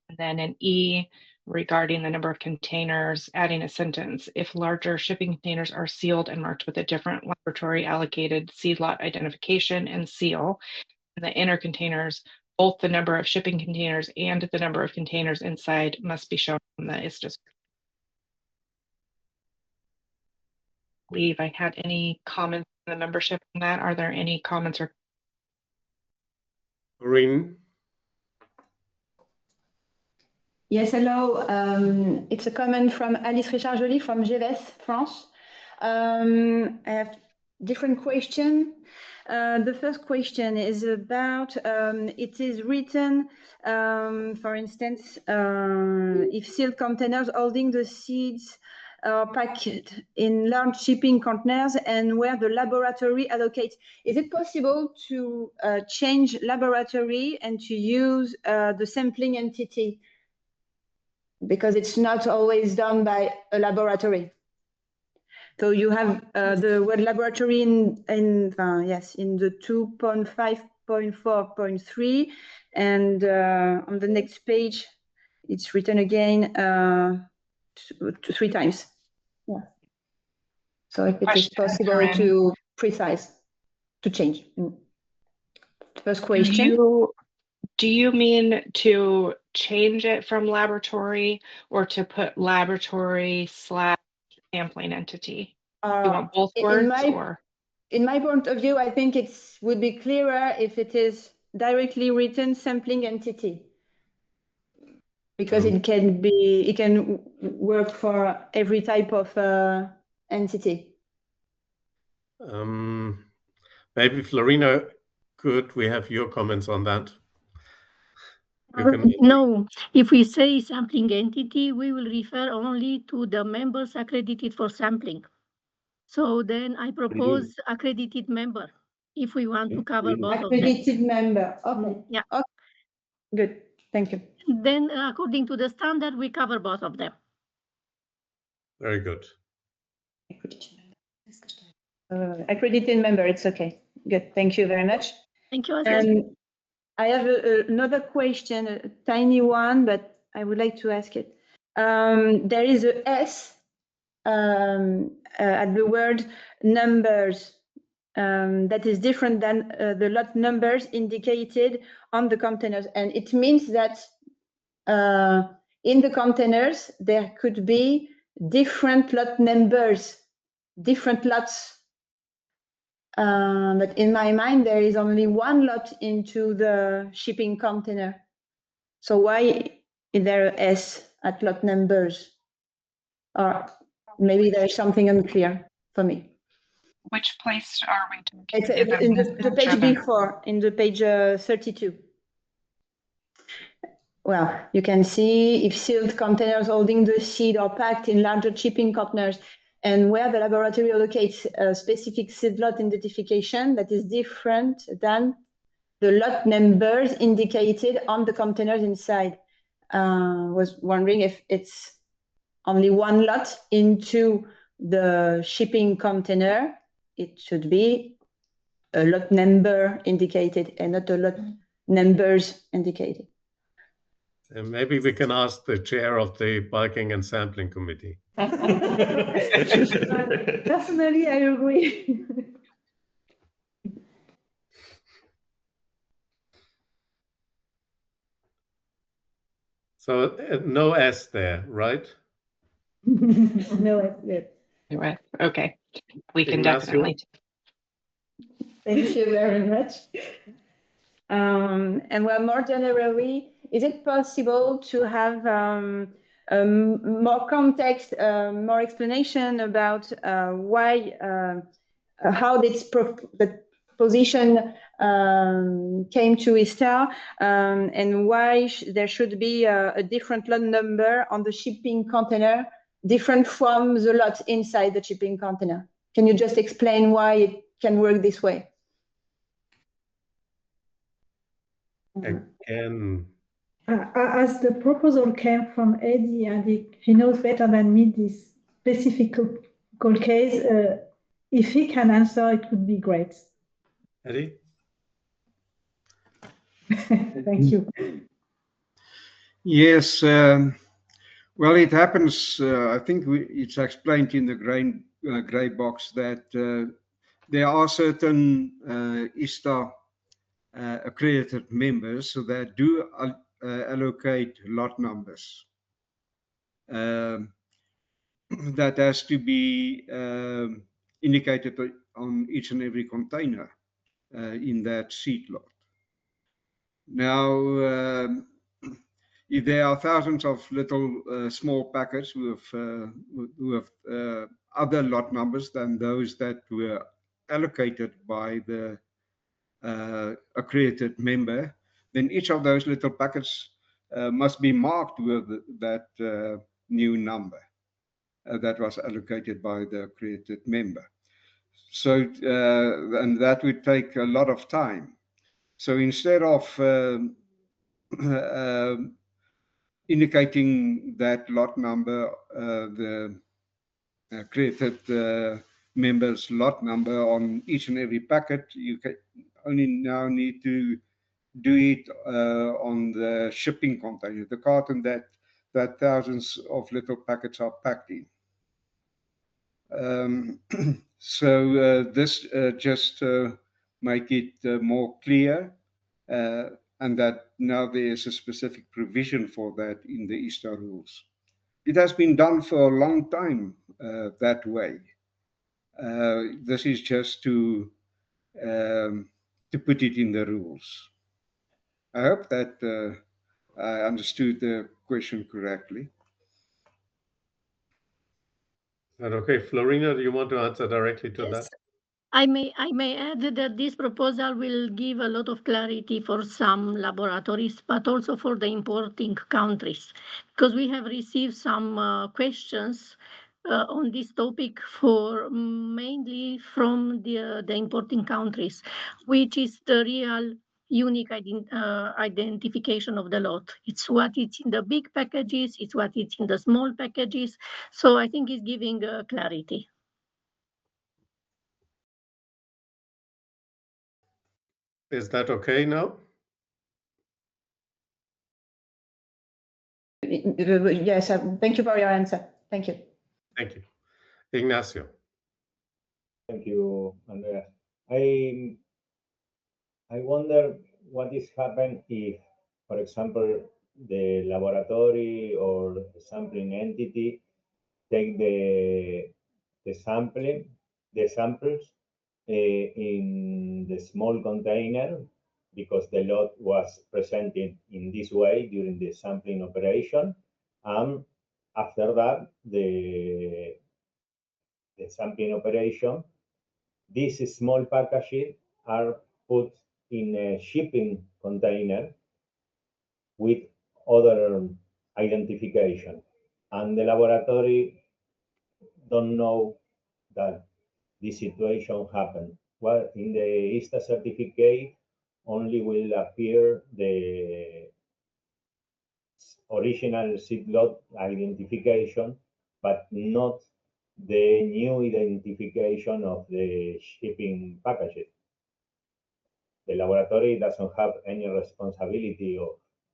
And then in E, regarding the number of containers, adding a sentence, if larger shipping containers are sealed and marked with a different laboratory allocated seed lot identification and seal, and the inner containers, both the number of shipping containers and the number of containers inside must be shown on the ISTA. I believe I had any comments in the membership on that. Are there any comments or? Maureen? Yes, hello. It's a comment from Alice Richard Joly from GVS France. I have different questions. The first question is about, it is written, for instance, if sealed containers holding the seeds are packed in large shipping containers and where the laboratory allocates. Is it possible to change laboratory and to use the sampling entity? Because it's not always done by a laboratory. So you have the word laboratory in the 2.5.4.3, and on the next page, it's written again 3 times. Yeah. So if it is possible to change. First question. Do you mean to change it from laboratory or to put laboratory / sampling entity? You want both words? In my point of view, I think it would be clearer if it is directly written sampling entity, because it can work for every type of entity. Maybe Florina, could we have your comments on that? No, if we say sampling entity, we will refer only to the members accredited for sampling. So then I propose accredited member, if we want to cover both of them. Accredited member, okay. Yeah. Okay. Good, thank you. Then according to the standard, we cover both of them. Very good. Accredited member, it's okay. Good, thank you very much. Thank you. And I have another question, a tiny one, but I would like to ask it. There is a S at the word numbers that is different than the lot numbers indicated on the containers. And it means that in the containers, there could be different lot numbers, different lots. But in my mind, there is only one lot into the shipping container. So why is there a S at lot numbers? Or maybe there is something unclear for me. Which place are we talking? It's in the page before, in the page 32. Well, you can see if sealed containers holding the seed are packed in larger shipping containers, and where the laboratory allocates a specific seed lot identification that is different than the lot numbers indicated on the containers inside. Was wondering if it's only one lot into the shipping container. It should be a lot number indicated and not a lot numbers indicated. And maybe we can ask the chair of the bulking and sampling committee. Personally, I agree. So no S there, right? No S yet. Okay, we can Ignacio? definitely. Thank you very much. And well, more generally, is it possible to have more context, more explanation about why, how this position came to ISTA, and why there should be a different lot number on the shipping container, different from the lot inside the shipping container. Can you just explain why it can work this way? Again, As the proposal came from Eddie, and he knows better than me this specific case, if he can answer, it would be great. Eddie? Thank you. Yes, well, it happens, I think it's explained in the grey box that there are certain ISTA accredited members that do allocate lot numbers. That has to be indicated on each and every container in that seat lot. Now, if there are thousands of little small packets who have other lot numbers than those that were allocated by the accredited member, then each of those little packets must be marked with that new number that was allocated by the accredited member. So, and that would take a lot of time. So instead of indicating that lot number, the accredited member's lot number on each and every packet, you can only now need to do it on the shipping container, the carton that thousands of little packets are packed in. So this just make it more clear, and that now there is a specific provision for that in the ISTA rules. It has been done for a long time that way. This is just to put it in the rules. I hope that I understood the question correctly. Is that okay? Florina, do you want to answer directly to that? I may add that this proposal will give a lot of clarity for some laboratories, but also for the importing countries, because we have received some questions on this topic for mainly from the importing countries, which is the real unique identification of the lot. It's what it's in the big packages, it's what it's in the small packages. So I think it's giving clarity. Is that okay now? Yes, thank you for your answer. Thank you. Thank you. Ignacio. Thank you, Andrea. I wonder what is happening if, for example, the laboratory or the sampling entity take the samples in the small container because the lot was presented in this way during the sampling operation, and after that the sampling operation, these small packages are put in a shipping container with other identification, and the laboratory don't know that this situation happened. Well, in the ISTA certificate only will appear the original seed lot identification, but not the new identification of the shipping packages. The laboratory doesn't have any responsibility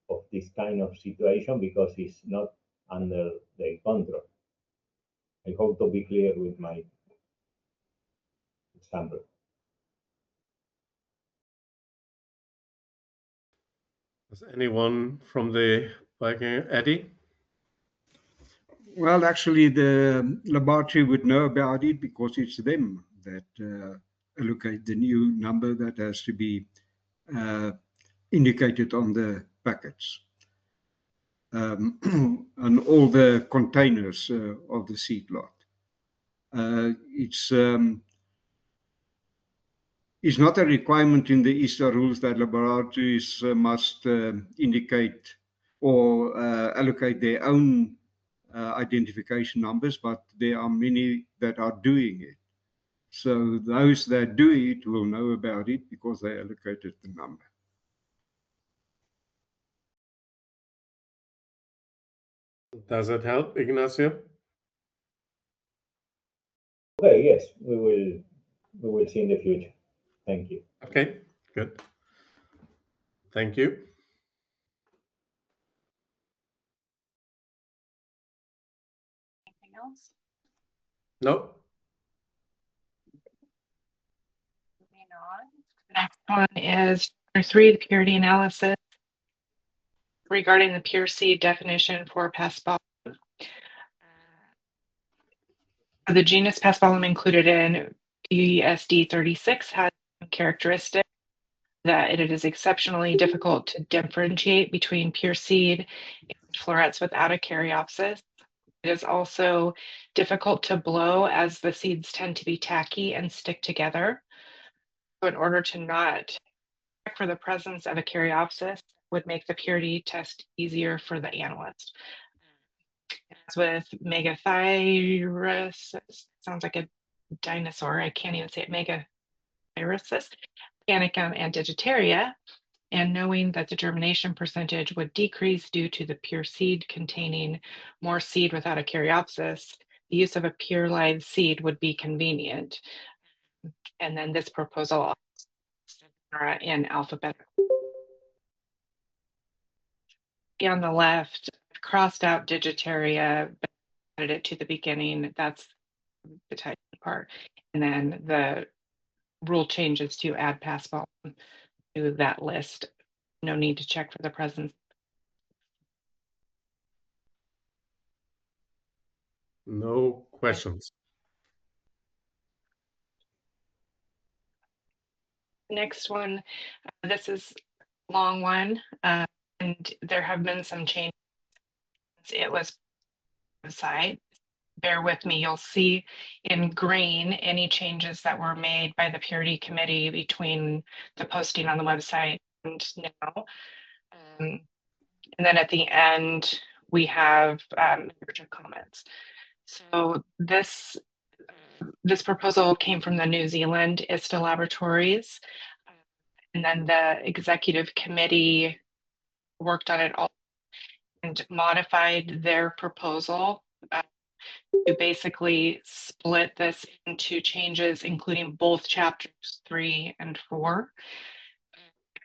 of this kind of situation because it's not under their control. I hope to be clear with my example. Does anyone from the Viking, Eddie? Well, actually, the laboratory would know about it because it's them that allocate the new number that has to be indicated on the packets. And all the containers of the seed lot. It's is not a requirement in the ISTA rules that laboratories must indicate or allocate their own identification numbers, but there are many that are doing it. So those that do it will know about it because they allocated the number. Does that help, Ignacio? Okay, yes, we will see in the future. Thank you. Okay, good. Thank you. Anything else? No. Moving on. The next one is Chapter 3, the purity analysis regarding the pure seed definition for Paspalum. The genus Paspalum included in PSD 36 has some characteristics that it is exceptionally difficult to differentiate between pure seed and florets without a caryopsis. It is also difficult to blow as the seeds tend to be tacky and stick together. So in order to not check for the presence of a caryopsis would make the purity test easier for the analyst. As with megathyrus, sounds like a dinosaur, I can't even say it, megathyrosis, panicum, and digitaria, and knowing that the germination percentage would decrease due to the pure seed containing more seed without a caryopsis, the use of a pure live seed would be convenient. And then this proposal in alphabetical. On the left, I've crossed out digitaria, but added it to the beginning. That's the type part. And then the rule changes to add Paspalum to that list. No need to check for the presence. No questions. Next one, this is a long one, and there have been some changes. It was website. Bear with me, you'll see in green any changes that were made by the purity committee between the posting on the website and now. And then at the end, we have comments. So this proposal came from the New Zealand ISTA laboratories. And then the executive committee worked on it all and modified their proposal to basically split this into changes, including both chapters 3 and 4.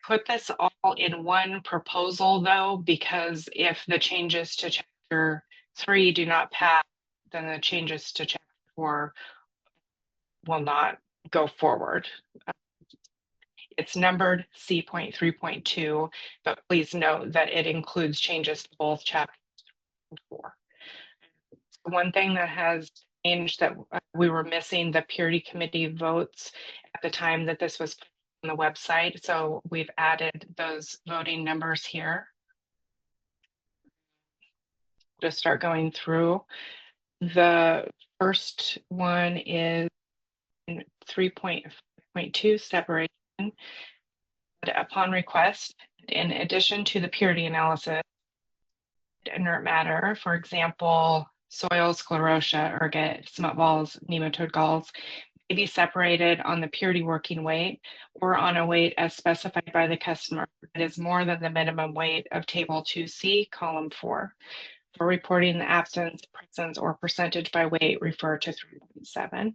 Put this all in one proposal though, because if the changes to chapter 3 do not pass, then the changes to chapter 4 will not go forward. It's numbered C.3.2, but please note that it includes changes to both chapters 3 and 4. One thing that has changed that we were missing the purity committee votes at the time that this was put on the website. So we've added those voting numbers here. Just start going through. The first one is 3.2 separation. Upon request, in addition to the purity analysis, inert matter, for example, soil, sclerotia, ergot, smut balls, nematode galls, may be separated on the purity working weight or on a weight as specified by the customer that is more than the minimum weight of table 2C, column 4. For reporting the absence, presence, or percentage by weight, refer to 3.7.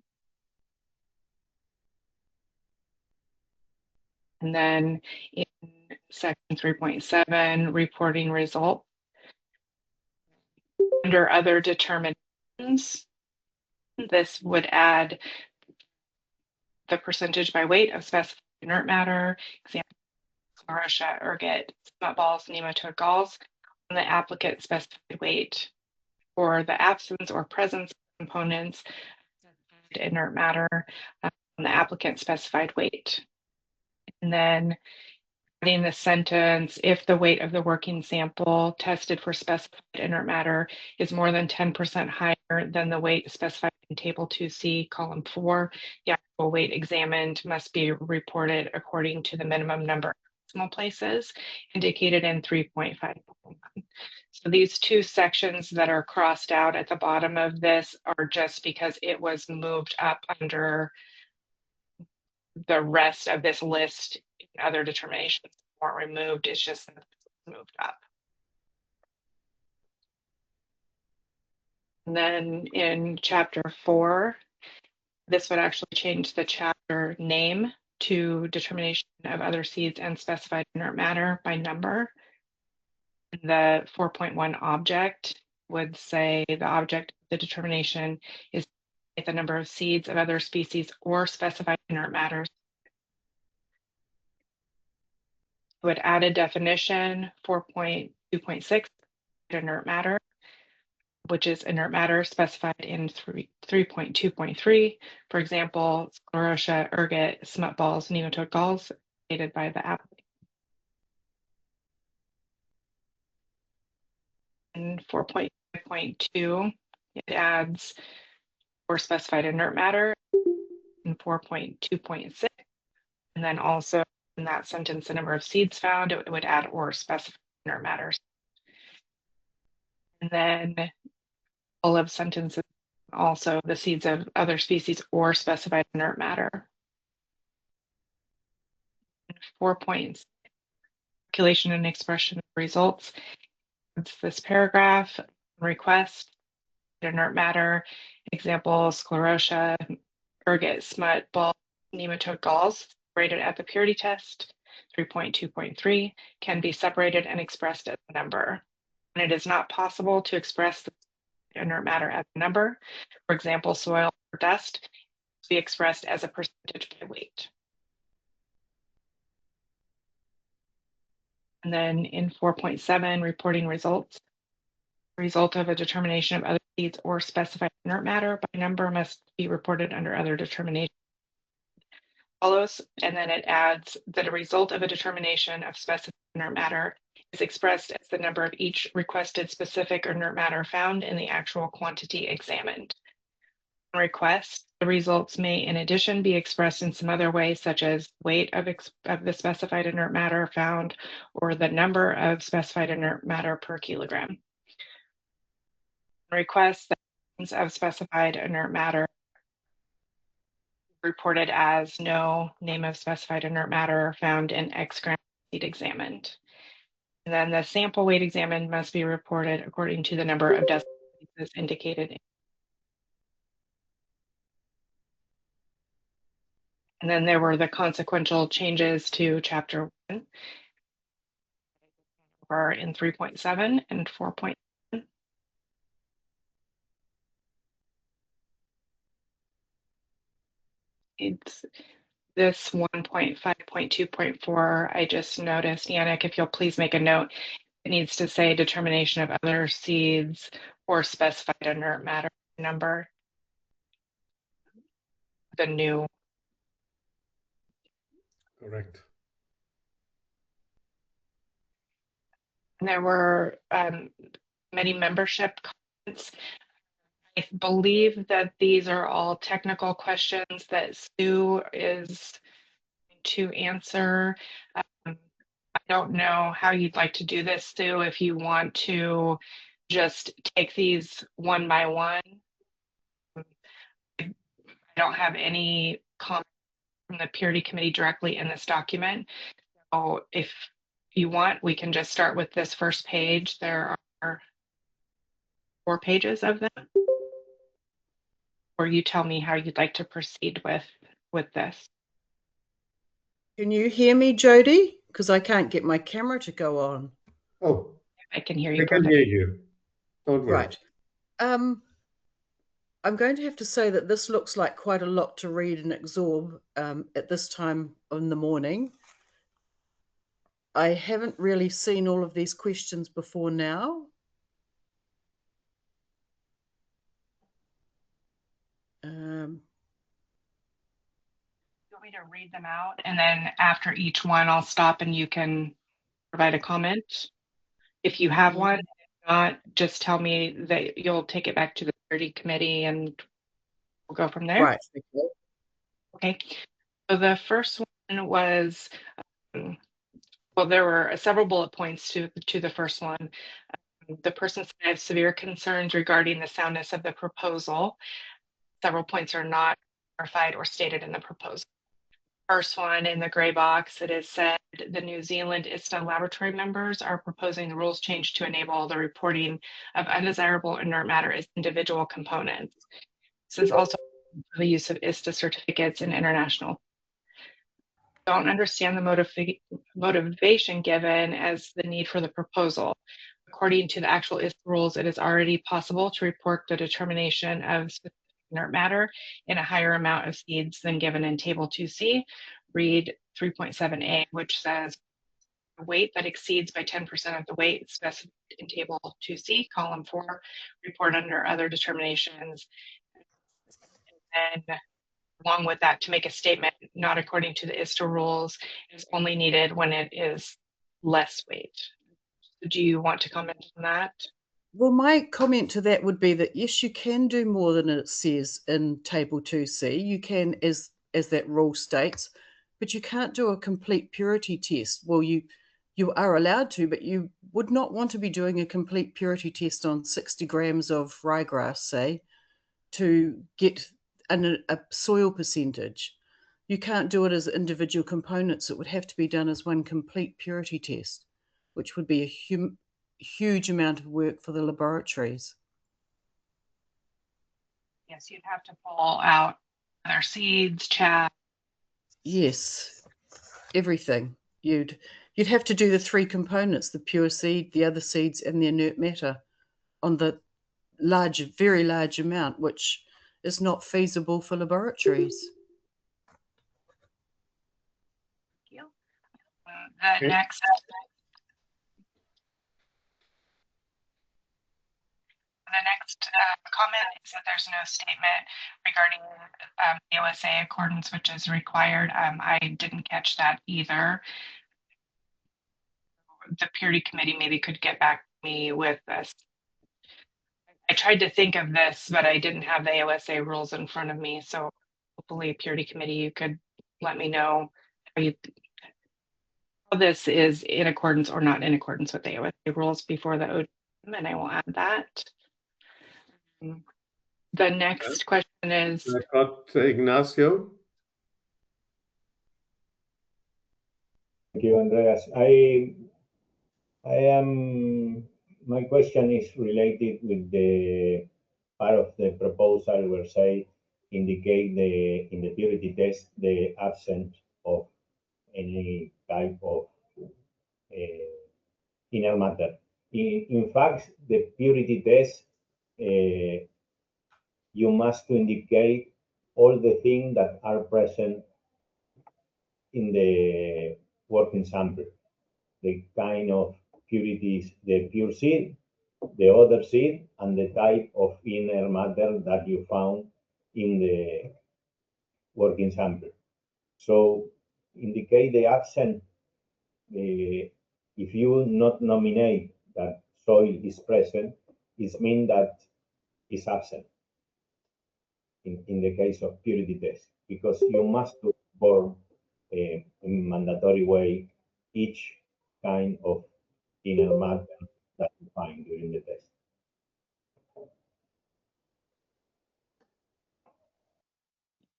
And then in section 3.7, reporting results. Under other determinations, this would add the percentage by weight of specified inert matter, example, sclerotia, ergot, smut balls, nematode galls, on the applicant specified weight, or the absence or presence of components of inert matter on the applicant specified weight. And then adding the sentence, if the weight of the working sample tested for specified inert matter is more than 10% higher than the weight specified in in Table 2C, Column 4, the actual weight examined must be reported according to the minimum number of decimal places indicated in 3.5. So these two sections that are crossed out at the bottom of this are just because it was moved up under the rest of this list. Other determinations weren't removed, it's just moved up. And then in chapter 4, this would actually change the chapter name to determination of other seeds and specified inert matter by number. The 4.1 object would say the object of the determination is the number of seeds of other species or specified inert matters. It would add a definition, 4.2.6, inert matter, which is inert matter specified in 3.2.3. For example, sclerotia, ergot, smut balls, nematode galls, stated by the applicant. In 4.5.2, it adds or specified inert matter in 4.2.6, and then also in that sentence, the number of seeds found, it would add or specified inert matters. And then all of sentences, also the seeds of other species or specified inert matter. 4 points, calculation and expression of results. It's this paragraph, request, inert matter, example, sclerotia, ergot, smut, ball, nematode galls, rated at the purity test. 3.2.3 can be separated and expressed as a number. And it is not possible to express the inert matter as a number. For example, soil or dust to be expressed as a percentage by weight. And then in 4.7, reporting results. The result of a determination of other seeds or specified inert matter by number must be reported under other determination. Follows, and then it adds that a result of a determination of specified inert matter is expressed as the number of each requested specific inert matter found in the actual quantity examined. On request, the results may in addition be expressed in some other way, such as weight of the specified inert matter found or the number of specified inert matter per kilogram. On request, the names of specified inert matter reported as no name of specified inert matter found in X gram seed examined. And then the sample weight examined must be reported according to the number of decimal places indicated. And then there were the consequential changes to chapter 1 or in 3.7 and 4.7. It's this 1.5.2.4. I just noticed, Yannick, if you'll please make a note, it needs to say determination of other seeds or specified inert matter number. The new. Correct. And there were many membership comments. I believe that these are all technical questions that Sue is to answer. I don't know how you'd like to do this, Sue, if you want to just take these one by one. I don't have any comments from the purity committee directly in this document. So if you want, we can just start with this first page. There are 4 pages of them. Or you tell me how you'd like to proceed with this. Can you hear me, Jody? Because I can't get my camera to go on. Oh, I can hear you. I can hear you. Don't worry. Right. I'm going to have to say that this looks like quite a lot to read and absorb at this time in the morning. I haven't really seen all of these questions before now. You want me to read them out, and then after each one, I'll stop and you can provide a comment if you have one. If not, just tell me that you'll take it back to the purity committee and We'll go from there. Right. Okay. So the first one was, well, there were several bullet points to the first one. The person said, I have severe concerns regarding the soundness of the proposal. Several points are not clarified or stated in the proposal. First one in the gray box, it is said the New Zealand ISTA laboratory members are proposing the rules change to enable the reporting of undesirable inert matter as individual components. This is also the use of ISTA certificates in international. Don't understand the motivation given as the need for the proposal. According to the actual ISTA rules, it is already possible to report the determination of specific inert matter in a higher amount of seeds than given in Table 2C. Read 3.7a, which says weight that exceeds by 10% of the weight specified in Table 2C, column 4, report under other determinations. And along with that, to make a statement not according to the ISTA rules is only needed when it is less weight. Do you want to comment on that? Well, my comment to that would be that yes, you can do more than it says in Table 2C. You can, as that rule states, but you can't do a complete purity test. Well, you are allowed to, but you would not want to be doing a complete purity test on 60 grams of ryegrass, say, to get a soil percentage. You can't do it as individual components. It would have to be done as one complete purity test, which would be a huge amount of work for the laboratories. Yes, you'd have to pull out their seeds, chaff. Yes, everything. You'd have to do the 3 components, the pure seed, the other seeds, and the inert matter on the very large amount, which is not feasible for laboratories. The next comment is that there's no statement regarding the OSA accordance, which is required. I didn't catch that either. The purity committee maybe could get back to me with this. I tried to think of this, but I didn't have the OSA rules in front of me. So hopefully purity committee, you could let me know how this is in accordance or not in accordance with the OSA rules before the OGM, and I will add that. The next question is. I got Ignacio. Thank you, Andreas. My question is related with the part of the proposal where say indicate in the purity test the absence of any type of inert matter. In fact, the purity test you must indicate all the things that are present in the working sample, the kind of purities, the pure seed, the other seed, and the type of inert matter that you found in the working sample. So indicate the absent. If you not nominate that soil is present, it means that it's absent in the case of purity test, because you must perform in mandatory way each kind of inert matter that you find during the test.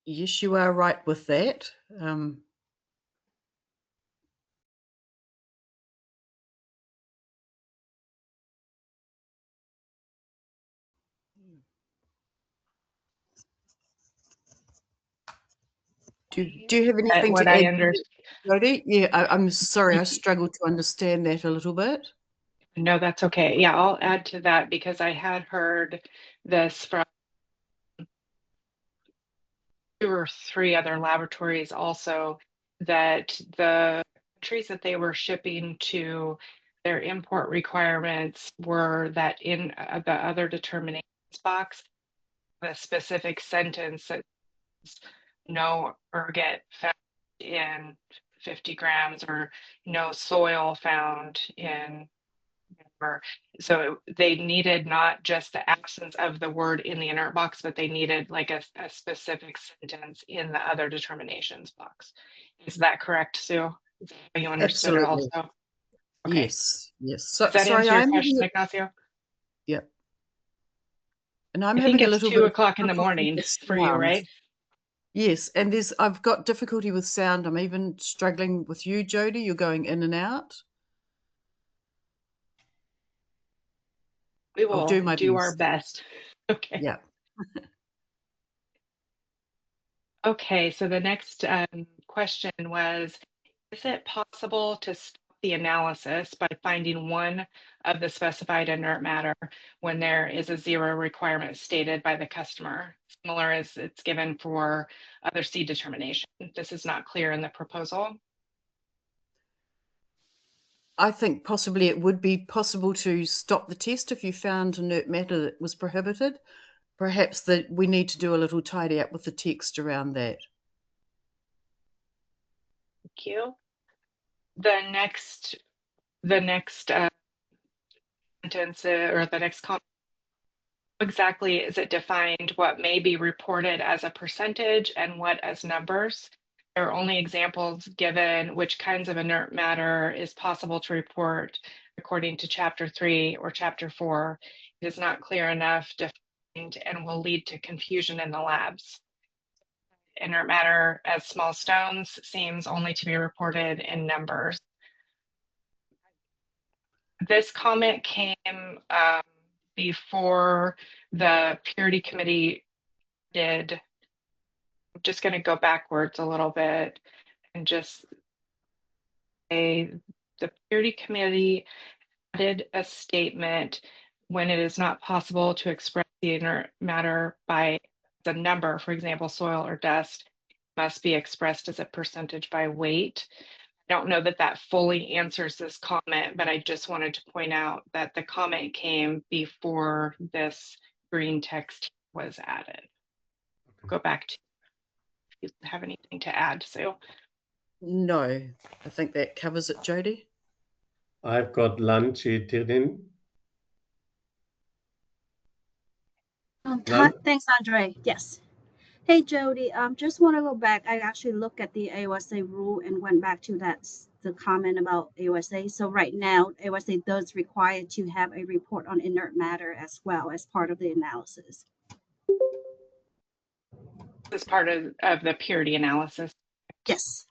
Yes, you are right with that. Do you have anything to add, Jody? Yeah, I'm sorry, I struggled to understand that a little bit. No, that's okay. Yeah, I'll add to that because I had heard this from 2 or 3 other laboratories also, that the countries that they were shipping to, their import requirements were that in the other determinations box, the specific sentence that no ergot found in 50 grams or no soil found in So they needed not just the absence of the word in the inert box, but they needed like a specific sentence in the other determinations box. Is that correct, Sue? Is that how you understood it Absolutely. also? Okay. Yes, yes. So, Does that sorry, answer your I'm question, having Ignacio? Yep. And I'm I think having a it's little 2 bit of o'clock in the difficulty morning with for you, sound. right? Yes, and I've got difficulty with sound. I'm even struggling with you, Jody. You're going in and out. We I'll will do my do our best. best. Okay. Yeah. Okay, so the next question was, is it possible to stop the analysis by finding one of the specified inert matter when there is a 0 requirement stated by the customer, similar as it's given for other seed determination? This is not clear in the proposal. I think possibly it would be possible to stop the test if you found inert matter that was prohibited. Perhaps that we need to do a little tidy up with the text around that. Thank you. The next sentence or the next comment, exactly is it defined what may be reported as a percentage and what as numbers? There are only examples given which kinds of inert matter is possible to report according to Chapter 3 or Chapter 4. It is not clear enough defined and will lead to confusion in the labs. Inert matter as small stones seems only to be reported in numbers. This comment came before the purity committee did. I'm just going to go backwards a little bit and just say the purity committee added a statement when it is not possible to express the inert matter by the number, for example, soil or dust, must be expressed as a percentage by weight. I don't know that that fully answers this comment, but I just wanted to point out that the comment came before this green text was added. Okay. Go back to if you have anything to add, Sue. No, I think that covers it, Jody. I've got Lanchi Tirin. Thanks, Andre. Yes. Hey, Jody, just want to go back. I actually looked at the AOSA rule and went back to the comment about AOSA. So right now, AOSA does require to have a report on inert matter as well as part of the analysis. As part of the purity analysis. Yes.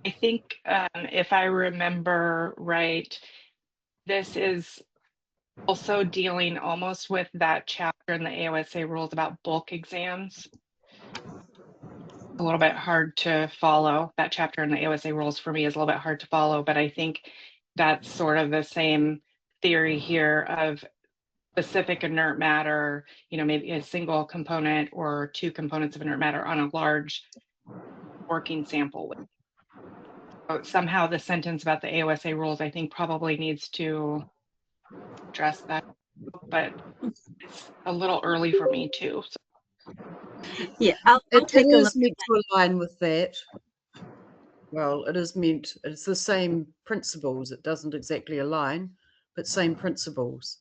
I think if I remember right, this is also dealing almost with that chapter in the AOSA rules about bulk exams. A little bit hard to follow. That chapter in the AOSA rules for me is a little bit hard to follow, but I think that's sort of the same theory here of specific inert matter, you know, maybe a single component or 2 components of inert matter on a large working sample. So somehow the sentence about the AOSA rules, I think, probably needs to address that, but it's a little early for me too. So. Yeah, I'll take a look. It is meant to align with that. Well, it is meant, it's the same principles. It doesn't exactly align, but same principles.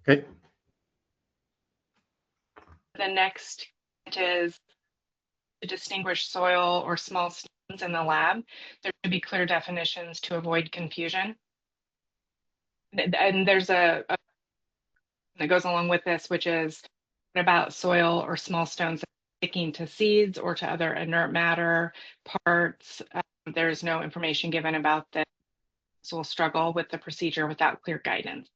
Okay. The next is to distinguish soil or small stones in the lab. There should be clear definitions to avoid confusion. And there's a that goes along with this, which is about soil or small stones sticking to seeds or to other inert matter parts. There's no information given about this. So we'll struggle with the procedure without clear guidance.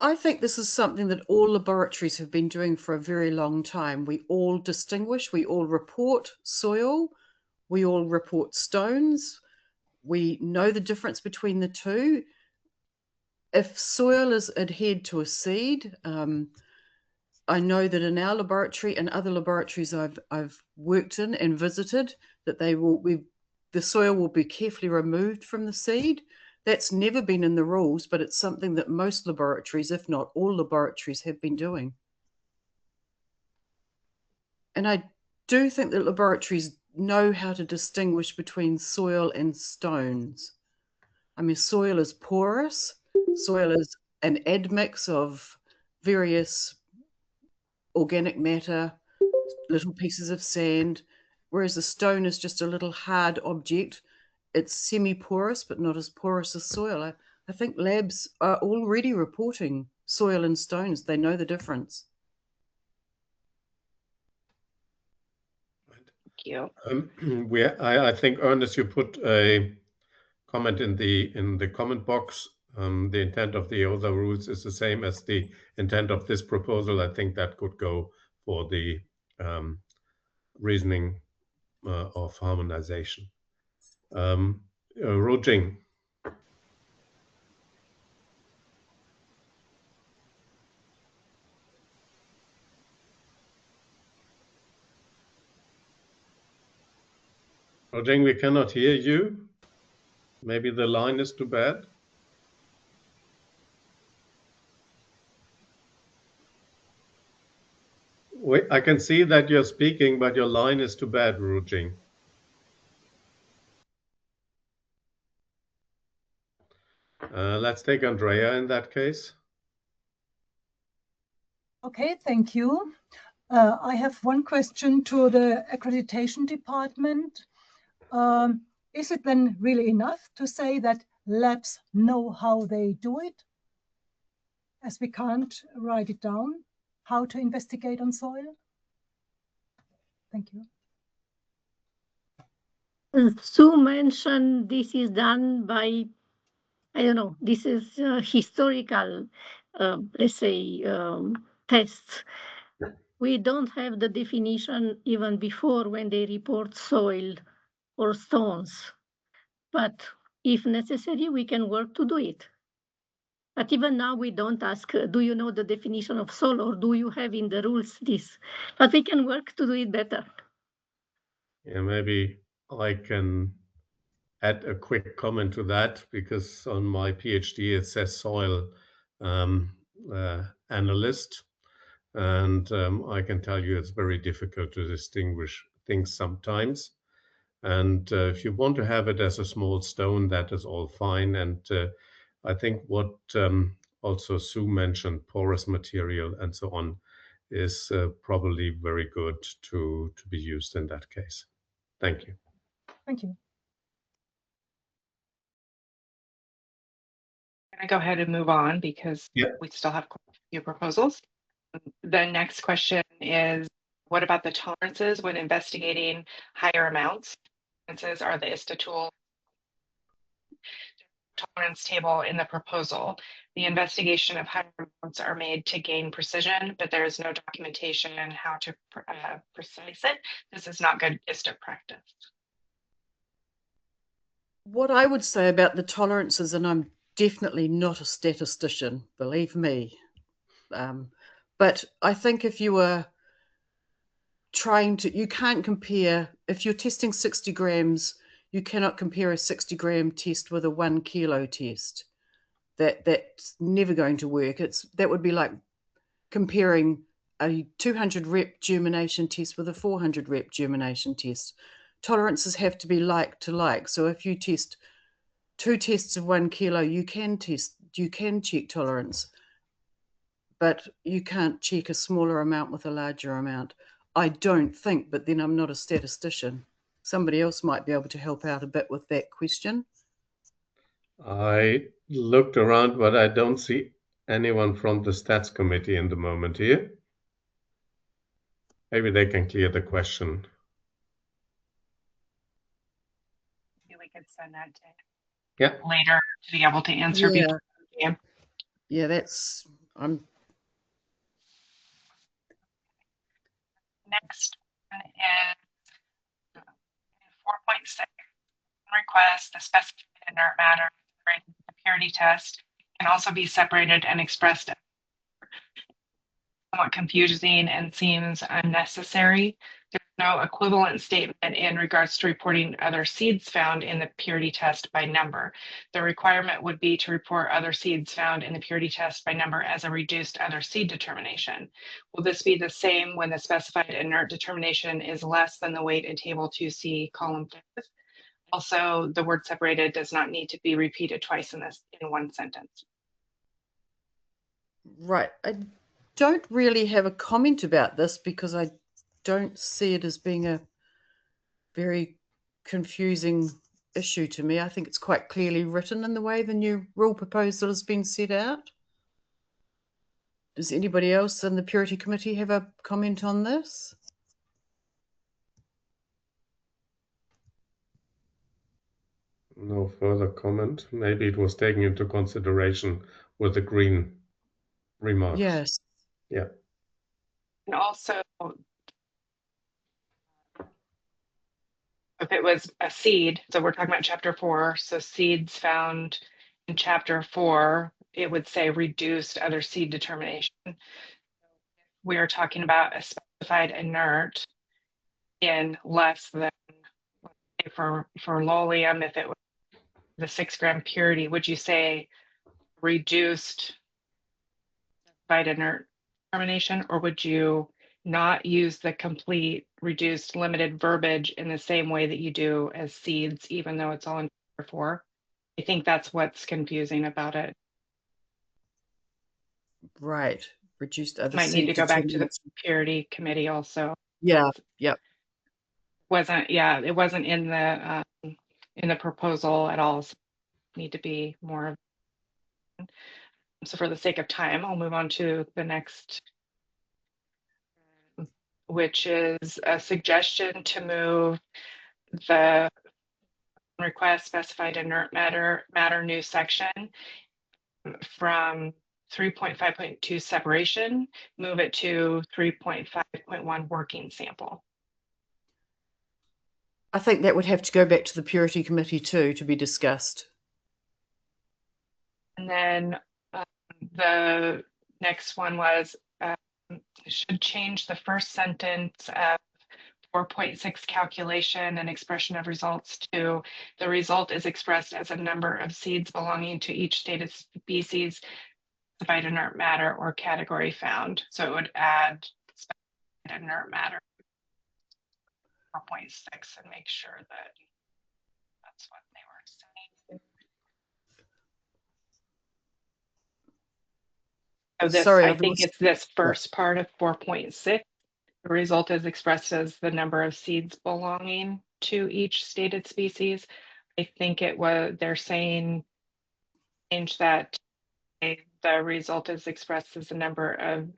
I think this is something that all laboratories have been doing for a very long time. We all distinguish, we all report soil, we all report stones. We know the difference between the two. If soil is adhered to a seed, I know that in our laboratory and other laboratories I've worked in and visited, that the soil will be carefully removed from the seed. That's never been in the rules, but it's something that most laboratories, if not all laboratories, have been doing. And I do think that laboratories know how to distinguish between soil and stones. I mean, soil is porous, soil is an admix of various organic matter, little pieces of sand, whereas a stone is just a little hard object. It's semi-porous, but not as porous as soil. I think labs are already reporting soil and stones. They know the difference. Thank you. I think, Ernest, you put a comment in the comment box. The intent of the ISTA rules is the same as the intent of this proposal. I think that could go for the reasoning of harmonization. Rojing. Rojing, we cannot hear you. Maybe the line is too bad. Wait, I can see that you're speaking, but your line is too bad, Rujing. Let's take Andrea in that case. Okay, thank you. I have one question to the accreditation department. Is it then really enough to say that labs know how they do it, as we can't write it down, how to investigate on soil? Thank you. Sue mentioned this is done by, I don't know, this is historical, let's say, tests. We don't have the definition even before when they report soil or stones. But if necessary, we can work to do it. But even now, we don't ask, do you know the definition of soil, or do you have in the rules this? But we can work to do it better. Yeah, maybe I can add a quick comment to that, because on my PhD it says soil analyst, and I can tell you it's very difficult to distinguish things sometimes. And if you want to have it as a small stone, that is all fine. And I think what also Sue mentioned, porous material and so on, is probably very good to be used in that case. Thank you. Thank you. I'm going to go ahead and move on because we still have quite a few proposals. The next question is, what about the tolerances when investigating higher amounts? Tolerances are the ISTA tool tolerance table in the proposal. The investigation of higher amounts are made to gain precision, but there is no documentation on how to precise it. This is not good ISTA practice. What I would say about the tolerances, and I'm definitely not a statistician, believe me, but I think if you were trying to, you can't compare, if you're testing 60 grams, you cannot compare a 60-gram test with a 1 kilo test. That's never going to work. That would be like comparing a 200 rep germination test with a 400 rep germination test. Tolerances have to be like to like. So if you test 2 tests of 1 kilo, you can check tolerance, but you can't check a smaller amount with a larger amount. I don't think, but then I'm not a statistician. Somebody else might be able to help out a bit with that question. I looked around, but I don't see anyone from the stats committee in the moment here. Maybe they can clear the question. Maybe we could send that to later to be able to answer. Yeah, that's Next one is 4.6. Request the specified inert matter for the purity test can also be separated and expressed. somewhat confusing and seems unnecessary. There's no equivalent statement in regards to reporting other seeds found in the purity test by number. The requirement would be to report other seeds found in the purity test by number as a reduced other seed determination. Will this be the same when the specified inert determination is less than the weight in table 2C column 5? Also, the word separated does not need to be repeated twice in one sentence. Right. I don't really have a comment about this because I don't see it as being a very confusing issue to me. I think it's quite clearly written in the way the new rule proposal has been set out. Does anybody else in the Purity Committee have a comment on this? No further comment. Maybe it was taken into consideration with the green remarks. Yes. Yeah. And also, if it was a seed, so we're talking about chapter 4, so seeds found in chapter 4, it would say reduced other seed determination. We are talking about a specified inert in less than, for lolium, if it was the 6 gram purity, would you say reduced specified inert determination, or would you not use the complete reduced limited verbiage in the same way that you do as seeds, even though it's all in chapter 4? I think that's what's confusing about it. Right. Reduced other Might need seed to go back to the determination. purity committee also. Yeah. Yep. It wasn't in the proposal at all. So need to be more. So for the sake of time, I'll move on to the next, which is a suggestion to move the request specified inert matter new section from 3.5.2 separation, move it to 3.5.1 working sample. I think that would have to go back to the Purity Committee too to be discussed. And then the next one was should change the first sentence of 4.6 calculation and expression of results to the result is expressed as a number of seeds belonging to each stated species, specified inert matter or category found. So it would add specified inert matter 4.6 and make sure that that's what they were saying. So this, Sorry, I think it's this first part of 4.6. The result is expressed as the number of seeds belonging to each stated species. I think they're saying change that the result is expressed as the number of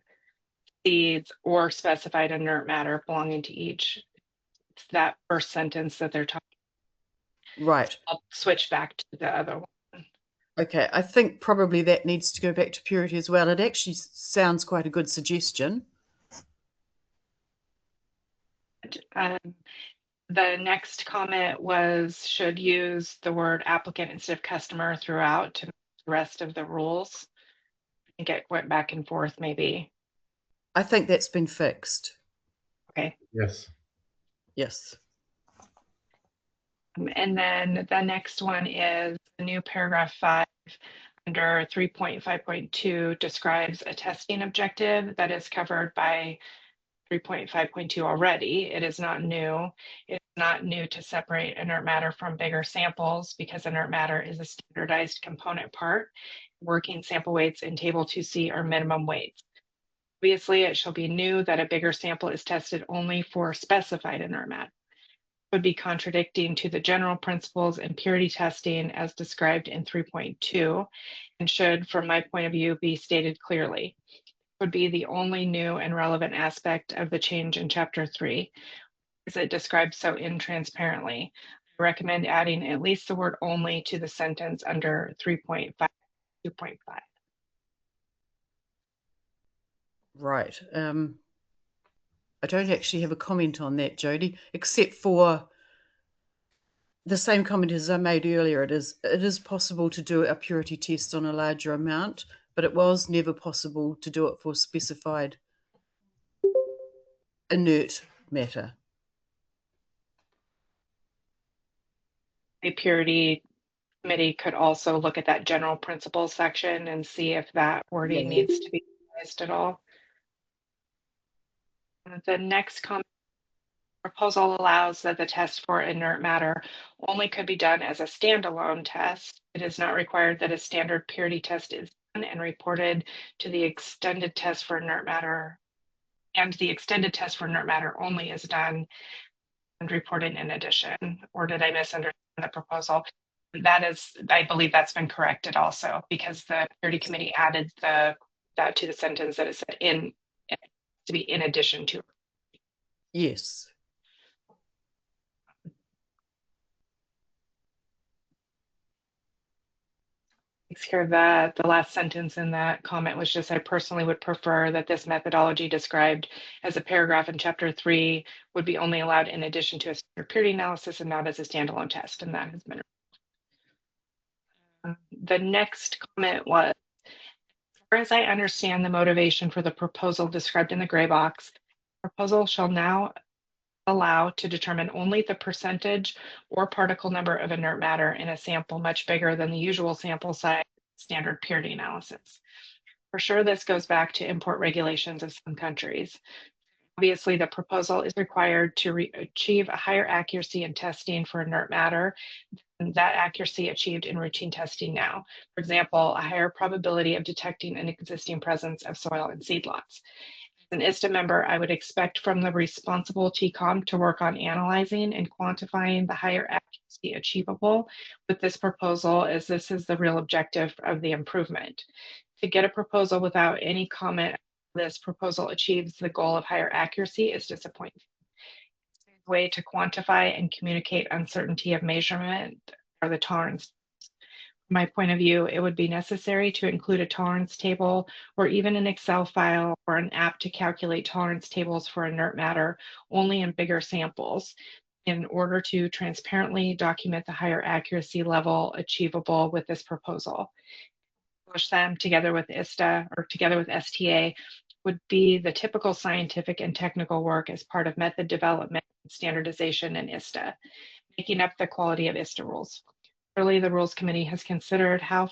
seeds or specified inert matter belonging to each. It's that first sentence that they're talking. Right. I'll switch back to the other one. Okay, I think probably that needs to go back to Purity as well. It actually sounds quite a good suggestion. The next comment was should use the word applicant instead of customer throughout to the rest of the rules. I think it went back and forth maybe. I think that's been fixed. Okay. Yes. Yes. And then the next one is the new paragraph 5 under 3.5.2 describes a testing objective that is covered by 3.5.2 already. It is not new. It's not new to separate inert matter from bigger samples because inert matter is a standardized component part. Working sample weights in table 2C are minimum weights. Obviously, it shall be new that a bigger sample is tested only for specified inert matter. It would be contradicting to the general principles in purity testing as described in 3.2 and should, from my point of view, be stated clearly. Would be the only new and relevant aspect of the change in chapter 3, as it describes so intransparently. I recommend adding at least the word only to the sentence under 3.5.2.5. Right. I don't actually have a comment on that, Jody, except for the same comment as I made earlier. It is possible to do a purity test on a larger amount, but it was never possible to do it for specified inert matter. The purity committee could also look at that general principles section and see if that wording needs to be revised at all. The next comment proposal allows that the test for inert matter only could be done as a standalone test. It is not required that a standard purity test is done and reported to the extended test for inert matter, and the extended test for inert matter only is done and reported in addition. Or did I misunderstand the proposal? That is, I believe that's been corrected also, because the purity committee added that to the sentence that it said to be in addition to. Yes. Takes care of that. The last sentence in that comment was just, I personally would prefer that this methodology described as a paragraph in chapter 3 would be only allowed in addition to a standard purity analysis and not as a standalone test, and that has been. The next comment was, as far as I understand the motivation for the proposal described in the gray box, proposal shall now allow to determine only the percentage or particle number of inert matter in a sample much bigger than the usual sample size standard purity analysis. For sure, this goes back to import regulations of some countries. Obviously, the proposal is required to achieve a higher accuracy in testing for inert matter than that accuracy achieved in routine testing now. For example, a higher probability of detecting an existing presence of soil in seed lots. As an ISTA member, I would expect from the responsible TCOM to work on analyzing and quantifying the higher accuracy achievable with this proposal, as this is the real objective of the improvement. To get a proposal without any comment, this proposal achieves the goal of higher accuracy is disappointing. The way to quantify and communicate uncertainty of measurement are the tolerance. From my point of view, it would be necessary to include a tolerance table or even an Excel file or an app to calculate tolerance tables for inert matter only in bigger samples in order to transparently document the higher accuracy level achievable with this proposal. Publish them together with ISTA or together with STA would be the typical scientific and technical work as part of method development, standardization, and ISTA, making up the quality of ISTA rules. Clearly, the Rules Committee has considered how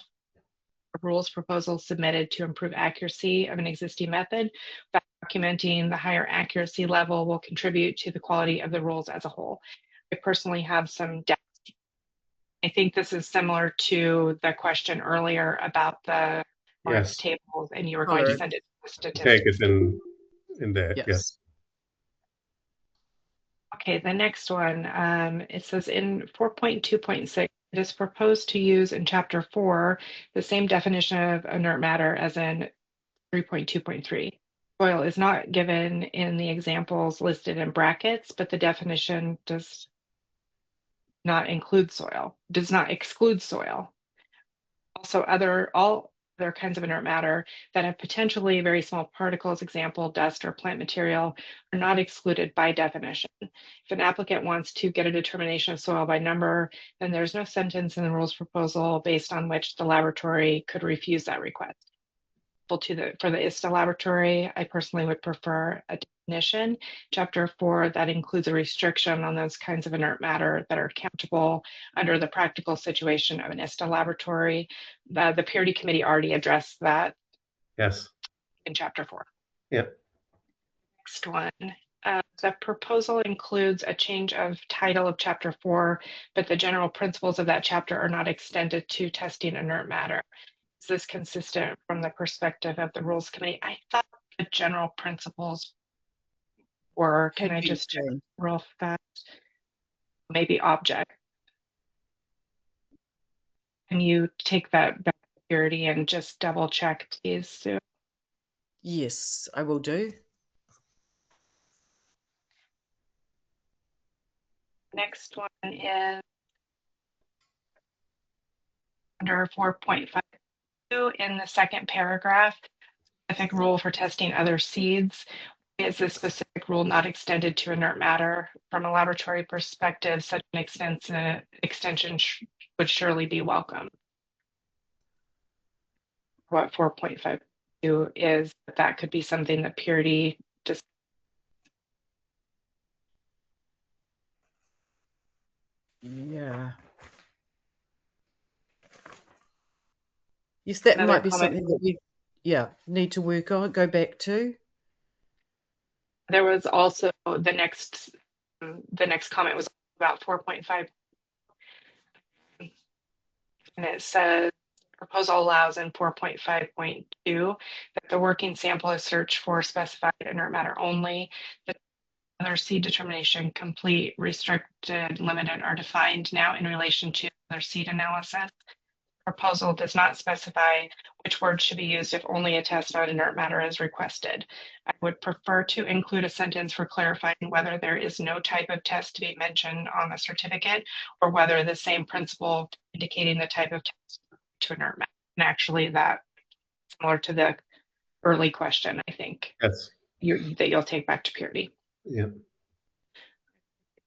rules proposals submitted to improve accuracy of an existing method, but documenting the higher accuracy level will contribute to the quality of the rules as a whole. I personally have some doubts. I think this is similar to the question earlier about the Yes. tables, and you were going to send it to the Take statistics. it in there. Yes. Okay, the next one, it says in 4.2.6, it is proposed to use in chapter 4 the same definition of inert matter as in 3.2.3. Soil is not given in the examples listed in brackets, but the definition does not exclude soil. Also, all other kinds of inert matter that have potentially very small particles, example, dust or plant material, are not excluded by definition. If an applicant wants to get a determination of soil by number, then there's no sentence in the rules proposal based on which the laboratory could refuse that request. For the ISTA laboratory, I personally would prefer a definition, chapter 4, that includes a restriction on those kinds of inert matter that are countable under the practical situation of an ISTA laboratory. The purity committee already addressed that. Yes. In chapter 4. Yeah. Next one. The proposal includes a change of title of chapter 4, but the general principles of that chapter are not extended to testing inert matter. Is this consistent from the perspective of the Rules Committee? I thought the general principles were, can I just check real fast? Maybe object. Can you take that back to purity and just double check, please, Sue? Yes, I will do. Next one is under 4.52 in the second paragraph, specific rule for testing other seeds. Is this specific rule not extended to inert matter? From a laboratory perspective, such an extension would surely be welcome. What 4.52 is, that could be something that purity just Yeah. Yes, that Another might be comment. something that we, need to work on, go back to. There was also the next comment was about 4.5, and it says proposal allows in 4.5.2 that the working sample is searched for specified inert matter only. The other seed determination, complete, restricted, limited are defined now in relation to their seed analysis. Proposal does not specify which words should be used if only a test on inert matter is requested. I would prefer to include a sentence for clarifying whether there is no type of test to be mentioned on the certificate or whether the same principle indicating the type of test to inert matter. And actually that similar to the early question, I think. Yes. That you'll take back to purity. Yeah.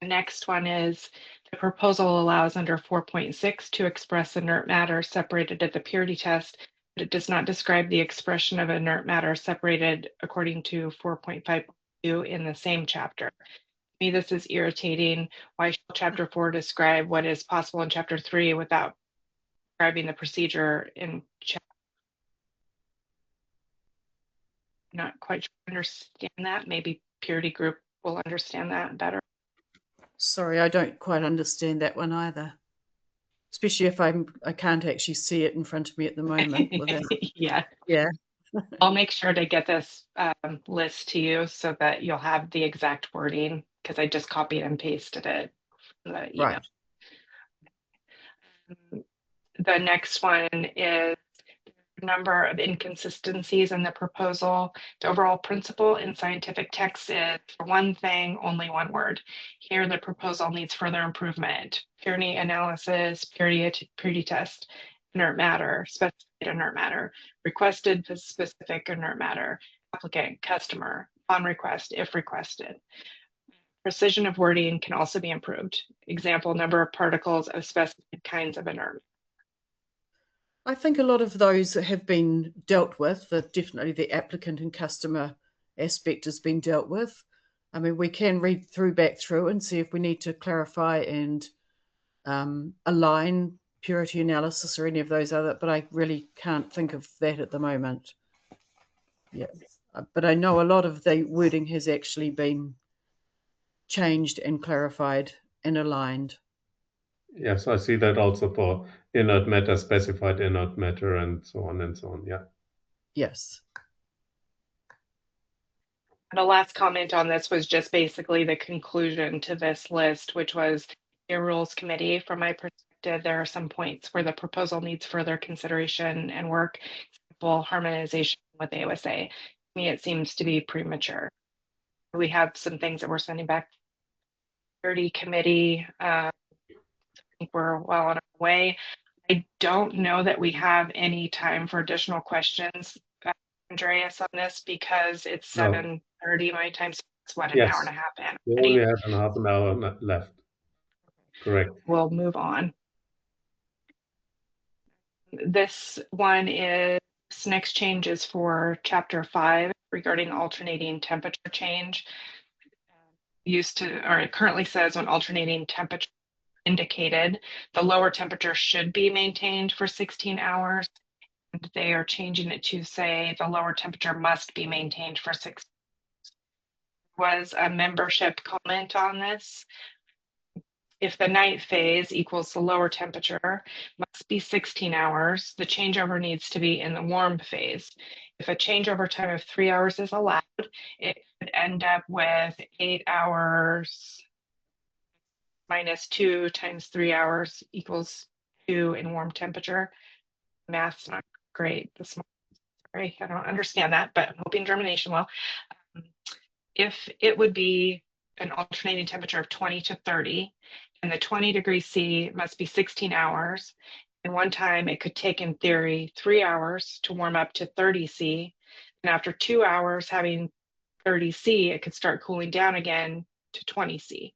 The next one is the proposal allows under 4.6 to express inert matter separated at the purity test, but it does not describe the expression of inert matter separated according to 4.5.2 in the same chapter. To me, this is irritating. Why should chapter 4 describe what is possible in chapter 3 without describing the procedure in chapter? Not quite sure I understand that. Maybe purity group will understand that better. Sorry, I don't quite understand that one either. Especially if I can't actually see it in front of me at the moment. Yeah. I'll make sure to get this list to you so that you'll have the exact wording because I just copied and pasted it from the email. Right. The next one is number of inconsistencies in the proposal. The overall principle in scientific texts is for one thing, only one word. Here, the proposal needs further improvement. Purity analysis, purity test, inert matter, specified inert matter, requested specific inert matter, applicant, customer, on request, if requested. Precision of wording can also be improved. Example, number of particles of specified kinds of inert matter. I think a lot of those have been dealt with, definitely the applicant and customer aspect has been dealt with. I mean, we can read back through and see if we need to clarify and align purity analysis or any of those other, but I really can't think of that at the moment. Yeah, but I know a lot of the wording has actually been changed and clarified and aligned. Yes, I see that also for inert matter, specified inert matter, and so on and so on. Yeah. Yes. And the last comment on this was just basically the conclusion to this list, which was the Rules Committee. From my perspective, there are some points where the proposal needs further consideration and work, example, harmonization with AOSA. To me, it seems to be premature. We have some things that we're sending back to the Purity Committee. I think we're well on our way. I don't know that we have any time for additional questions, Andreas, on this because it's 7:30 my time, so it's what, an hour and a half in. We only have half an hour left. Correct. We'll move on. This one is, this next change is for chapter 5 regarding alternating temperature change. It currently says when alternating temperature indicated, the lower temperature should be maintained for 16 hours. And they are changing it to say the lower temperature must be maintained for 6 hours. Was a membership comment on this. If the night phase equals the lower temperature, must be 16 hours, the changeover needs to be in the warm phase. If a changeover time of 3 hours is allowed, it could end up with 8 hours minus 2 times 3 hours equals 2 in warm temperature. Math's not great this morning. Sorry, I don't understand that, but I'm hoping germination will. If it would be an alternating temperature of 20 to 30, and the 20 degrees C must be 16 hours. And one time it could take, in theory, 3 hours to warm up to 30 C. And after 2 hours having 30 C, it could start cooling down again to 20 C.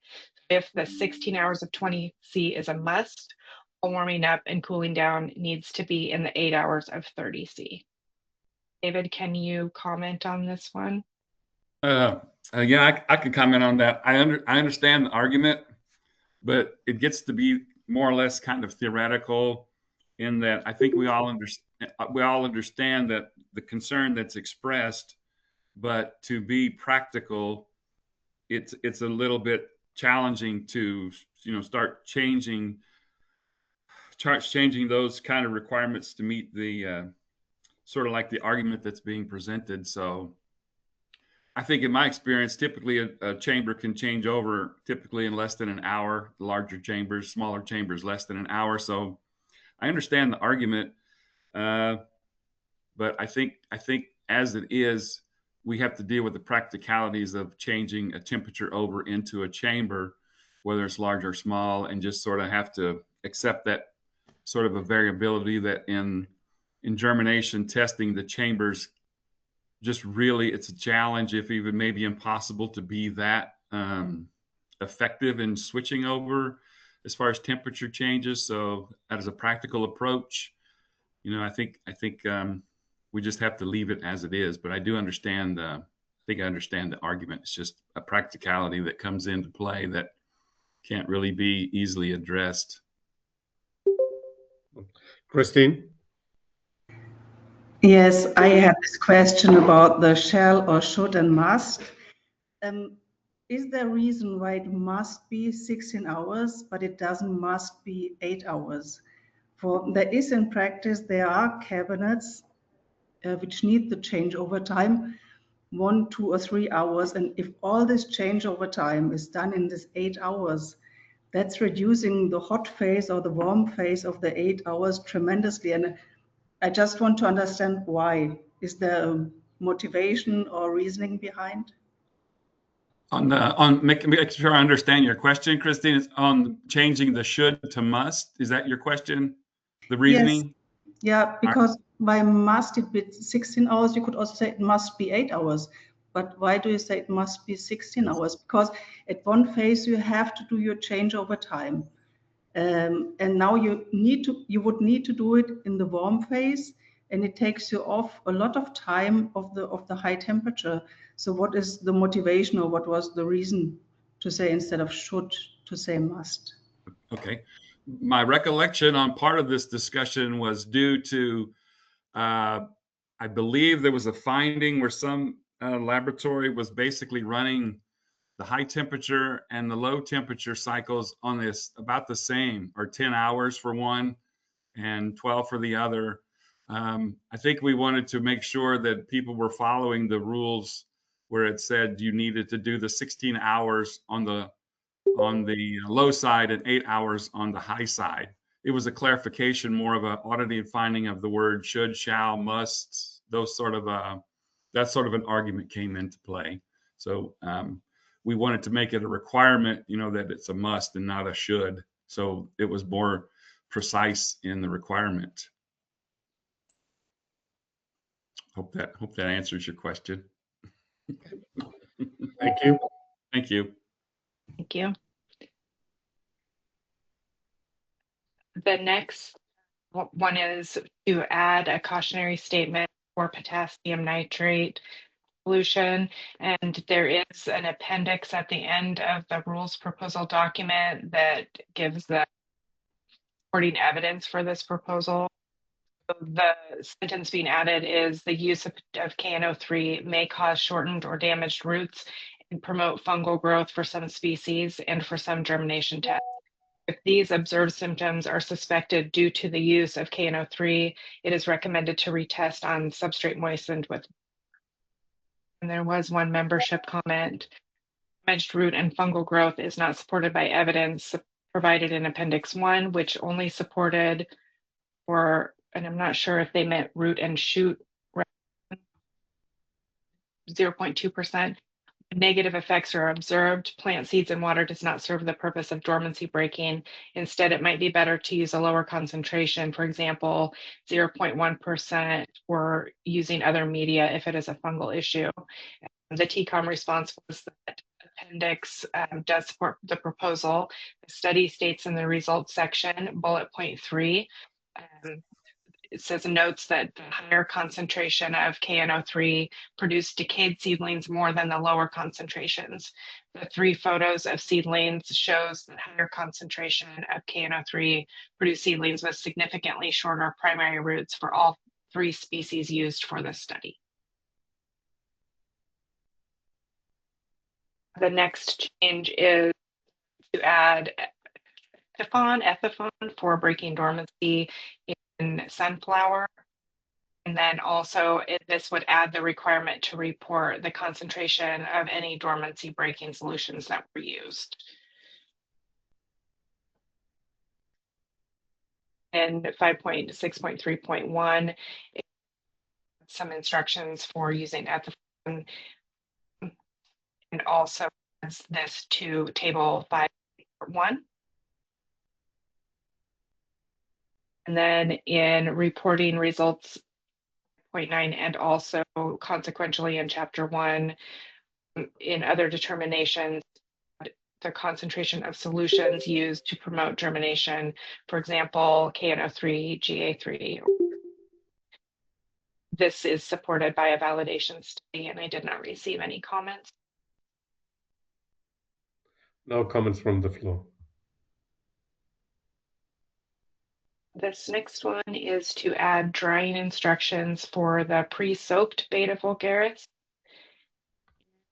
If the 16 hours of 20 C is a must, all warming up and cooling down needs to be in the 8 hours of 30 C. David, can you comment on this one? Yeah, I can comment on that. I understand the argument. but it gets to be more or less kind of theoretical in that I think we all understand that the concern that's expressed, but to be practical, it's a little bit challenging to start changing those kind of requirements to meet the sort of like the argument that's being presented. So I think in my experience, typically a chamber can change over typically in less than an hour. The larger chambers, smaller chambers, less than an hour. So I understand the argument, but I think as it is, we have to deal with the practicalities of changing a temperature over into a chamber, whether it's large or small, and just sort of have to accept that sort of a variability that in germination testing, the chambers just really, it's a challenge, if even maybe impossible, to be that effective in switching over as far as temperature changes. So that is a practical approach. I think we just have to leave it as it is. But I do understand. I think I understand the argument. It's just a practicality that comes into play that can't really be easily addressed. Christine? Yes, I have this question about the shall or should and must. Is there a reason why it must be 16 hours, but it doesn't must be 8 hours? For there is in practice, there are cabinets which need the change over time, 1, 2, or 3 hours. And if all this change over time is done in this 8 hours, that's reducing the hot phase or the warm phase of the 8 hours tremendously. And I just want to understand why. Is there a motivation or reasoning behind? Make sure I understand your question, Christine. It's on changing the should to must. Is that your question? The reasoning? Yes. Yeah, because by must it be 16 hours, you could also say it must be 8 hours. But why do you say it must be 16 hours? Because at one phase you have to do your change over time. And now you would need to do it in the warm phase, and it takes you off a lot of time of the high temperature. So what is the motivation, or what was the reason to say instead of should to say must? Okay. My recollection on part of this discussion was due to, I believe there was a finding where some laboratory was basically running the high temperature and the low temperature cycles on this about the same, or 10 hours for one and 12 for the other. I think we wanted to make sure that people were following the rules where it said you needed to do the 16 hours on the low side and 8 hours on the high side. It was a clarification, more of an auditing finding of the word should, shall, must, those sort of that sort of an argument came into play. So we wanted to make it a requirement, that it's a must and not a should. So it was more precise in the requirement. Hope that answers your question. Thank you. Thank you. Thank you. The next one is to add a cautionary statement for potassium nitrate pollution. And there is an appendix at the end of the rules proposal document that gives the supporting evidence for this proposal. The sentence being added is the use of KNO3 may cause shortened or damaged roots and promote fungal growth for some species and for some germination tests. If these observed symptoms are suspected due to the use of KNO3, it is recommended to retest on substrate moistened with. And there was one membership comment. Damaged root and fungal growth is not supported by evidence provided in Appendix 1, which only supported and I'm not sure if they meant root and shoot, 0.2%. Negative effects are observed. Plant seeds in water does not serve the purpose of dormancy breaking. Instead, it might be better to use a lower concentration, for example, 0.1%, or using other media if it is a fungal issue. The TCOM response was that appendix does support the proposal. The study states in the results section, bullet point 3, it says notes that the higher concentration of KNO3 produced decayed seedlings more than the lower concentrations. The 3 photos of seedlings shows that higher concentration of KNO3 produced seedlings with significantly shorter primary roots for all 3 species used for this study. The next change is to add ethifon for breaking dormancy in sunflower. And then also this would add the requirement to report the concentration of any dormancy breaking solutions that were used. And 5.6.3.1, some instructions for using ethifon, and also adds this to table 5.1. And then in reporting results 0.9 and also consequentially in chapter 1, in other determinations, the concentration of solutions used to promote germination, for example, KNO3, GA3. This is supported by a validation study, and I did not receive any comments. No comments from the floor. This next one is to add drying instructions for the pre-soaked beta vulgaris.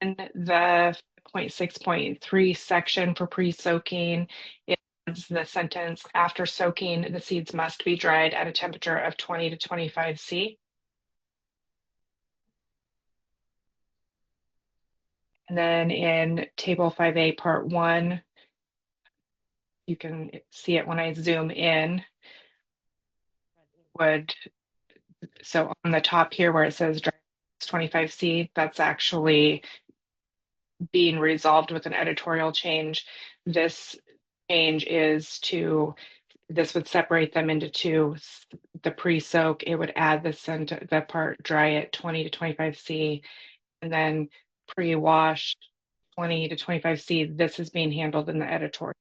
And the 0.6.3 section for pre-soaking is the sentence, after soaking, the seeds must be dried at a temperature of 20 to 25 C. And then in table 5A part 1, you can see it when I zoom in. So on the top here where it says 25C, that's actually being resolved with an editorial change. This change is this would separate them into 2. The pre-soak, it would add the part dry at 20 to 25 C, and then pre-wash 20 to 25 C. This is being handled in the editorial.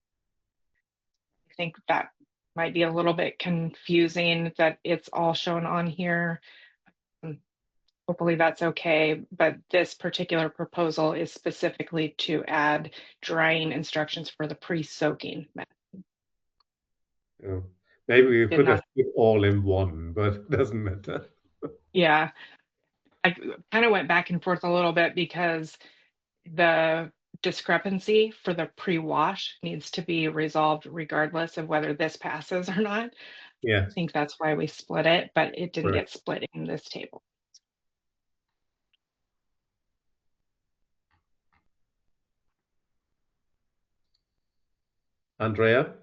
I think that might be a little bit confusing that it's all shown on here. Hopefully that's okay, but this particular proposal is specifically to add drying instructions for the pre-soaking method. Yeah. Maybe we could have put all in one, but it doesn't matter. Yeah, I kind of went back and forth a little bit because the discrepancy for the pre-wash needs to be resolved regardless of whether this passes or not. Yeah. I think that's why we split it, but it didn't get split in this table. Andrea?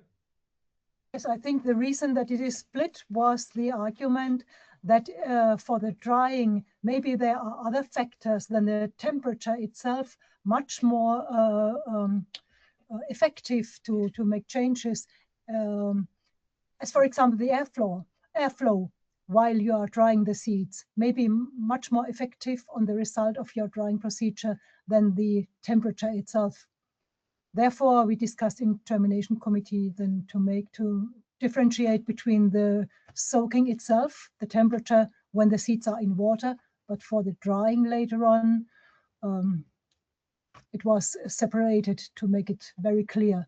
Yes, I think the reason that it is split was the argument that for the drying, maybe there are other factors than the temperature itself, much more effective to make changes. As for example, the airflow while you are drying the seeds may be much more effective on the result of your drying procedure than the temperature itself. Therefore, we discussed in termination committee then to differentiate between the soaking itself, the temperature when the seeds are in water, but for the drying later on, it was separated to make it very clear.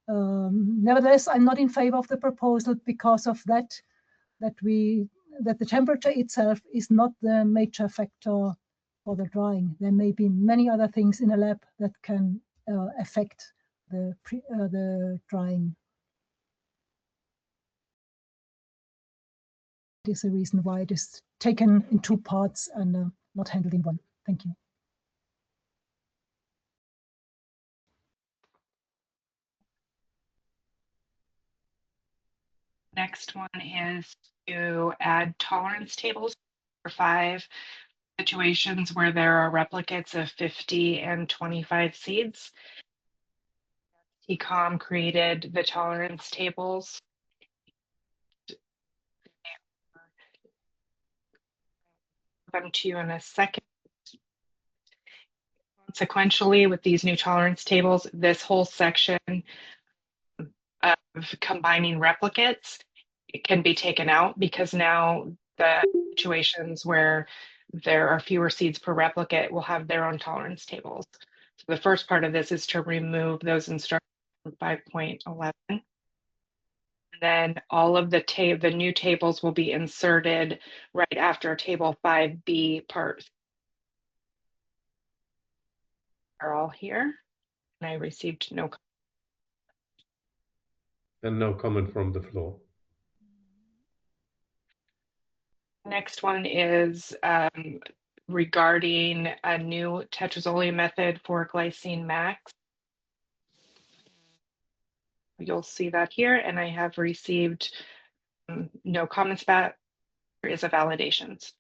Nevertheless, I'm not in favor of the proposal because of that the temperature itself is not the major factor for the drying. There may be many other things in a lab that can affect the drying. This is the reason why it is taken in 2 parts and not handled in one. Thank you. Next one is to add tolerance tables for 5 situations where there are replicates of 50 and 25 seeds. TCOM created the tolerance tables. Them to you in a second. Sequentially, with these new tolerance tables, this whole section of combining replicates it can be taken out, because now the situations where there are fewer seeds per replicate will have their own tolerance tables. So the first part of this is to remove those instructions from 5.11. Then all of the new tables will be inserted right after table 5B part. Are all here, and I received no. And no comment from the floor. Next one is regarding a new tetrazolium method for glycine max. You'll see that here, and I have received no comments back. There is a validations.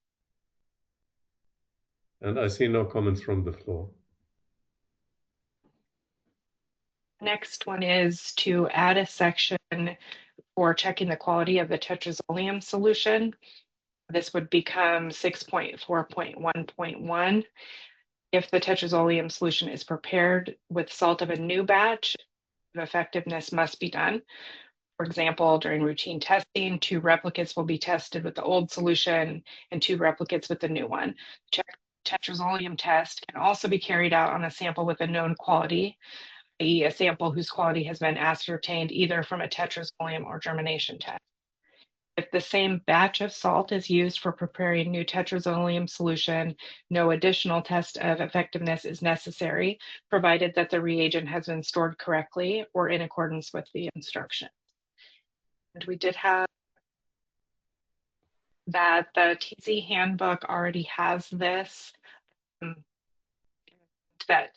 And I see no comments from the floor. Next one is to add a section for checking the quality of the tetrazolium solution. This would become 6.4.1.1. If the tetrazolium solution is prepared with salt of a new batch, effectiveness must be done. For example, during routine testing, 2 replicates will be tested with the old solution and 2 replicates with the new one. Tetrazolium test can also be carried out on a sample with a known quality, i.e. a sample whose quality has been ascertained either from a tetrazolium or germination test. If the same batch of salt is used for preparing new tetrazolium solution, no additional test of effectiveness is necessary, provided that the reagent has been stored correctly or in accordance with the instructions. And we did have that the TZ handbook already has this, that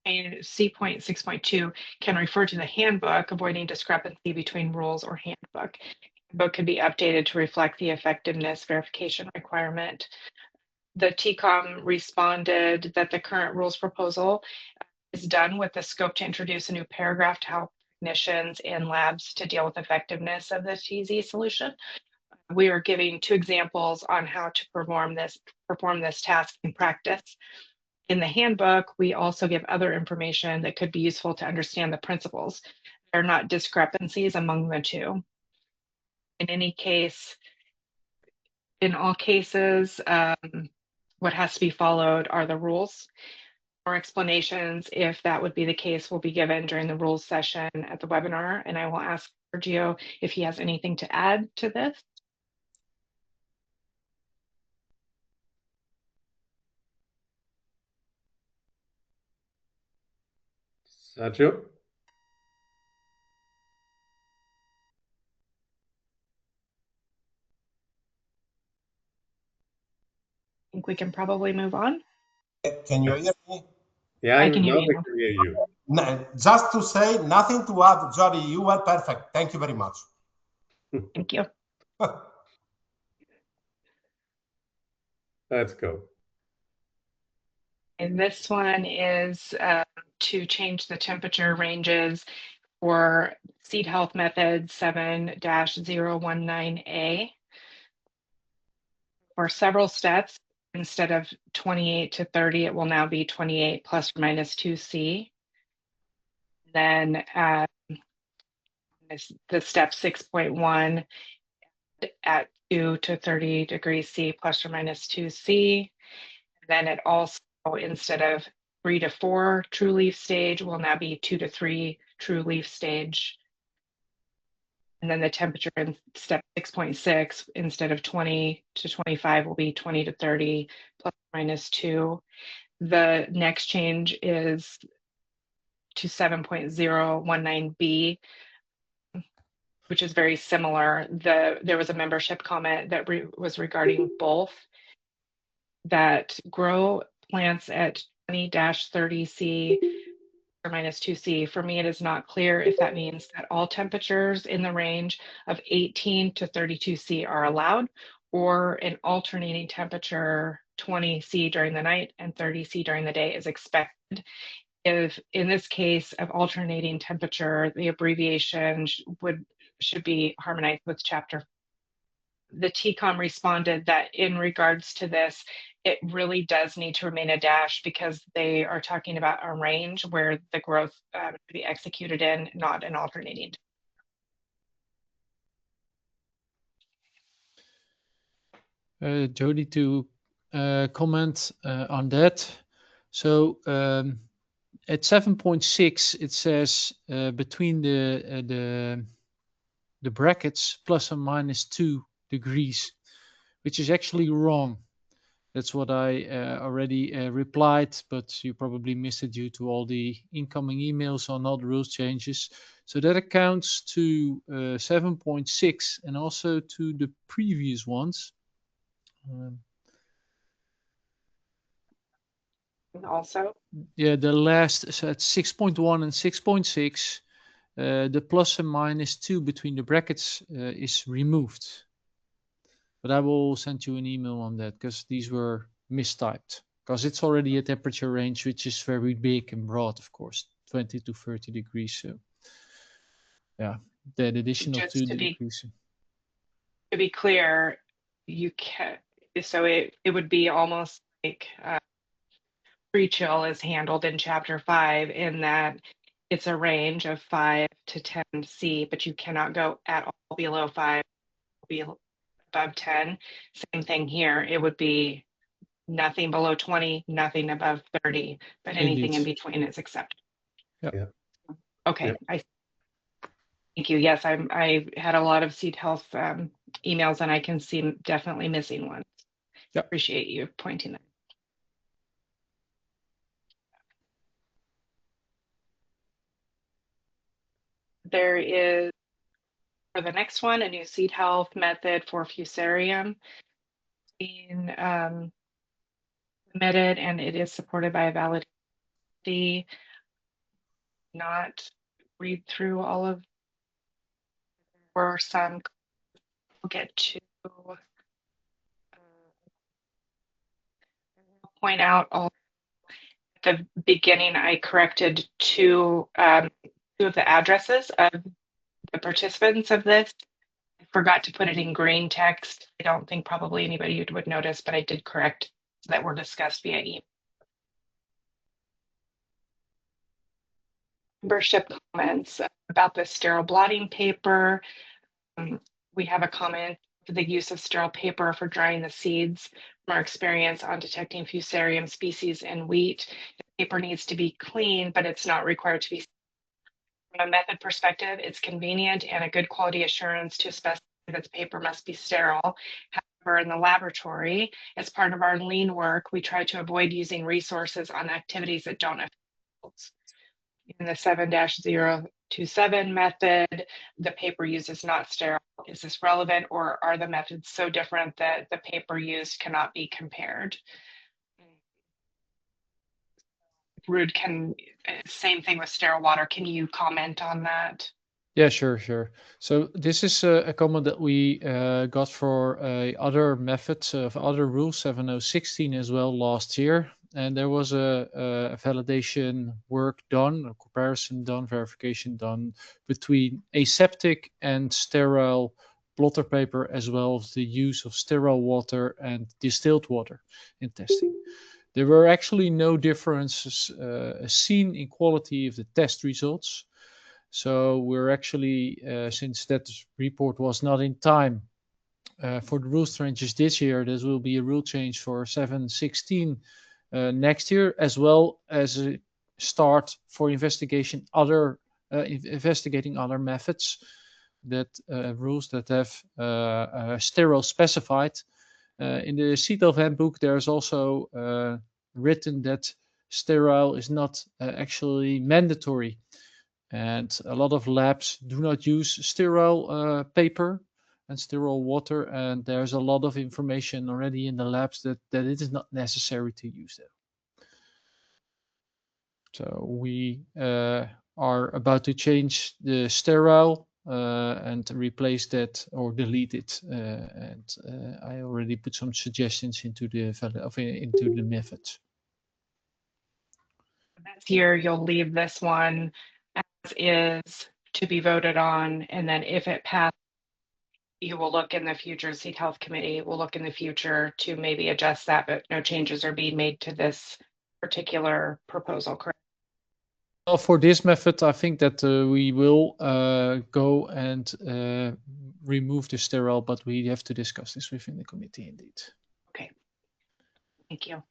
C.6.2 can refer to the handbook, avoiding discrepancy between rules or handbook. Handbook could be updated to reflect the effectiveness verification requirement. The TCOM responded that the current rules proposal is done with the scope to introduce a new paragraph to help technicians and labs to deal with effectiveness of the TZ solution. We are giving 2 examples on how to perform this task in practice. In the handbook, we also give other information that could be useful to understand the principles. There are not discrepancies among the 2. In any case, in all cases, what has to be followed are the rules. More explanations, if that would be the case, will be given during the rules session at the webinar, and I will ask Sergio if he has anything to add to this. Sergio? I think we can probably move on. Can you hear me? Yeah, I can hear now you. we can hear you. No, just to say, nothing to add, Jody, you were perfect. Thank you very much. Thank you. Let's go. And this one is to change the temperature ranges for seed health method 7-019A. For several steps, instead of 28 to 30, it will now be 28 plus or minus 2C. Then the step 6.1 at 2 to 30 degrees C plus or minus 2C. Then it also, instead of 3 to 4 true leaf stage, will now be 2 to 3 true leaf stage. And then the temperature in step 6.6, instead of 20 to 25, will be 20 to 30 plus or minus 2. The next change is to 7.019B, which is very similar. There was a membership comment that was regarding both, that grow plants at 20-30C or minus 2C. For me, it is not clear if that means that all temperatures in the range of 18 to 32C are allowed, or an alternating temperature 20C during the night and 30C during the day is expected. If in this case of alternating temperature, the abbreviation should be harmonized with chapter. The TCOM responded that in regards to this, it really does need to remain a dash, because they are talking about a range where the growth to be executed in, not an alternating. Jody, to comment on that. So at 7.6, it says between the brackets plus or minus 2 degrees, which is actually wrong. That's what I already replied, but you probably missed it due to all the incoming emails on all the rules changes. So that accounts to 7.6 and also to the previous ones. Also? Yeah, the last, so at 6.1 and 6.6, the plus and minus 2 between the brackets is removed. But I will send you an email on that because these were mistyped. Because it's already a temperature range which is very big and broad, of course, 20 to 30 degrees. So, yeah, that additional Just 2 to degrees. To be clear, you can. So it would be almost like pre-chill is handled in Chapter 5 in that it's a range of 5 to 10 C, but you cannot go at all below 5, be above 10. Same thing here. It would be nothing below 20, nothing above 30, but anything Indeed. in between is accepted. Yeah. Okay. Yeah. Thank you. Yes, I had a lot of seed health emails, and I can see definitely missing ones. Yeah. Appreciate you pointing that. There is, for the next one, a new seed health method for fusarium being submitted, and it is supported by a valid fee. Not read through all of, or some, we'll get to point out all at the beginning. I corrected two of the addresses of the participants of this. I forgot to put it in green text. I don't think probably anybody would notice, but I did correct that were discussed via email. Membership comments about the sterile blotting paper. We have a comment for the use of sterile paper for drying the seeds. From our experience on detecting fusarium species in wheat, the paper needs to be clean, but it's not required to be. From a method perspective, it's convenient and a good quality assurance to specify that the paper must be sterile. However, in the laboratory, as part of our lean work, we try to avoid using resources on activities that don't affect results. In the 7-027 method, the paper used is not sterile. Is this relevant, or are the methods so different that the paper used cannot be compared? Ruud, same thing with sterile water. Can you comment on that? Yeah, sure. So this is a comment that we got for other methods of other rules, 7016 as well last year. And there was a validation work done, a comparison done, verification done between aseptic and sterile blotter paper, as well as the use of sterile water and distilled water in testing. There were actually no differences seen in quality of the test results. So we're actually, since that report was not in time for the rule changes this year, there will be a rule change for 716 next year, as well as a start for investigating other methods, that rules that have sterile specified. In the CTELF handbook, there's also written that sterile is not actually mandatory. And a lot of labs do not use sterile paper and sterile water. And there's a lot of information already in the labs that it is not necessary to use that. So we are about to change the sterile and replace that or delete it. And I already put some suggestions into the methods. This year, you'll leave this one as is to be voted on, and then if it passes, you will look in the future, Seed Health Committee will look in the future to maybe adjust that, but no changes are being made to this particular proposal, correct? Well, for this method, I think that we will go and remove the sterile, but we have to discuss this within the committee indeed. Okay, thank you.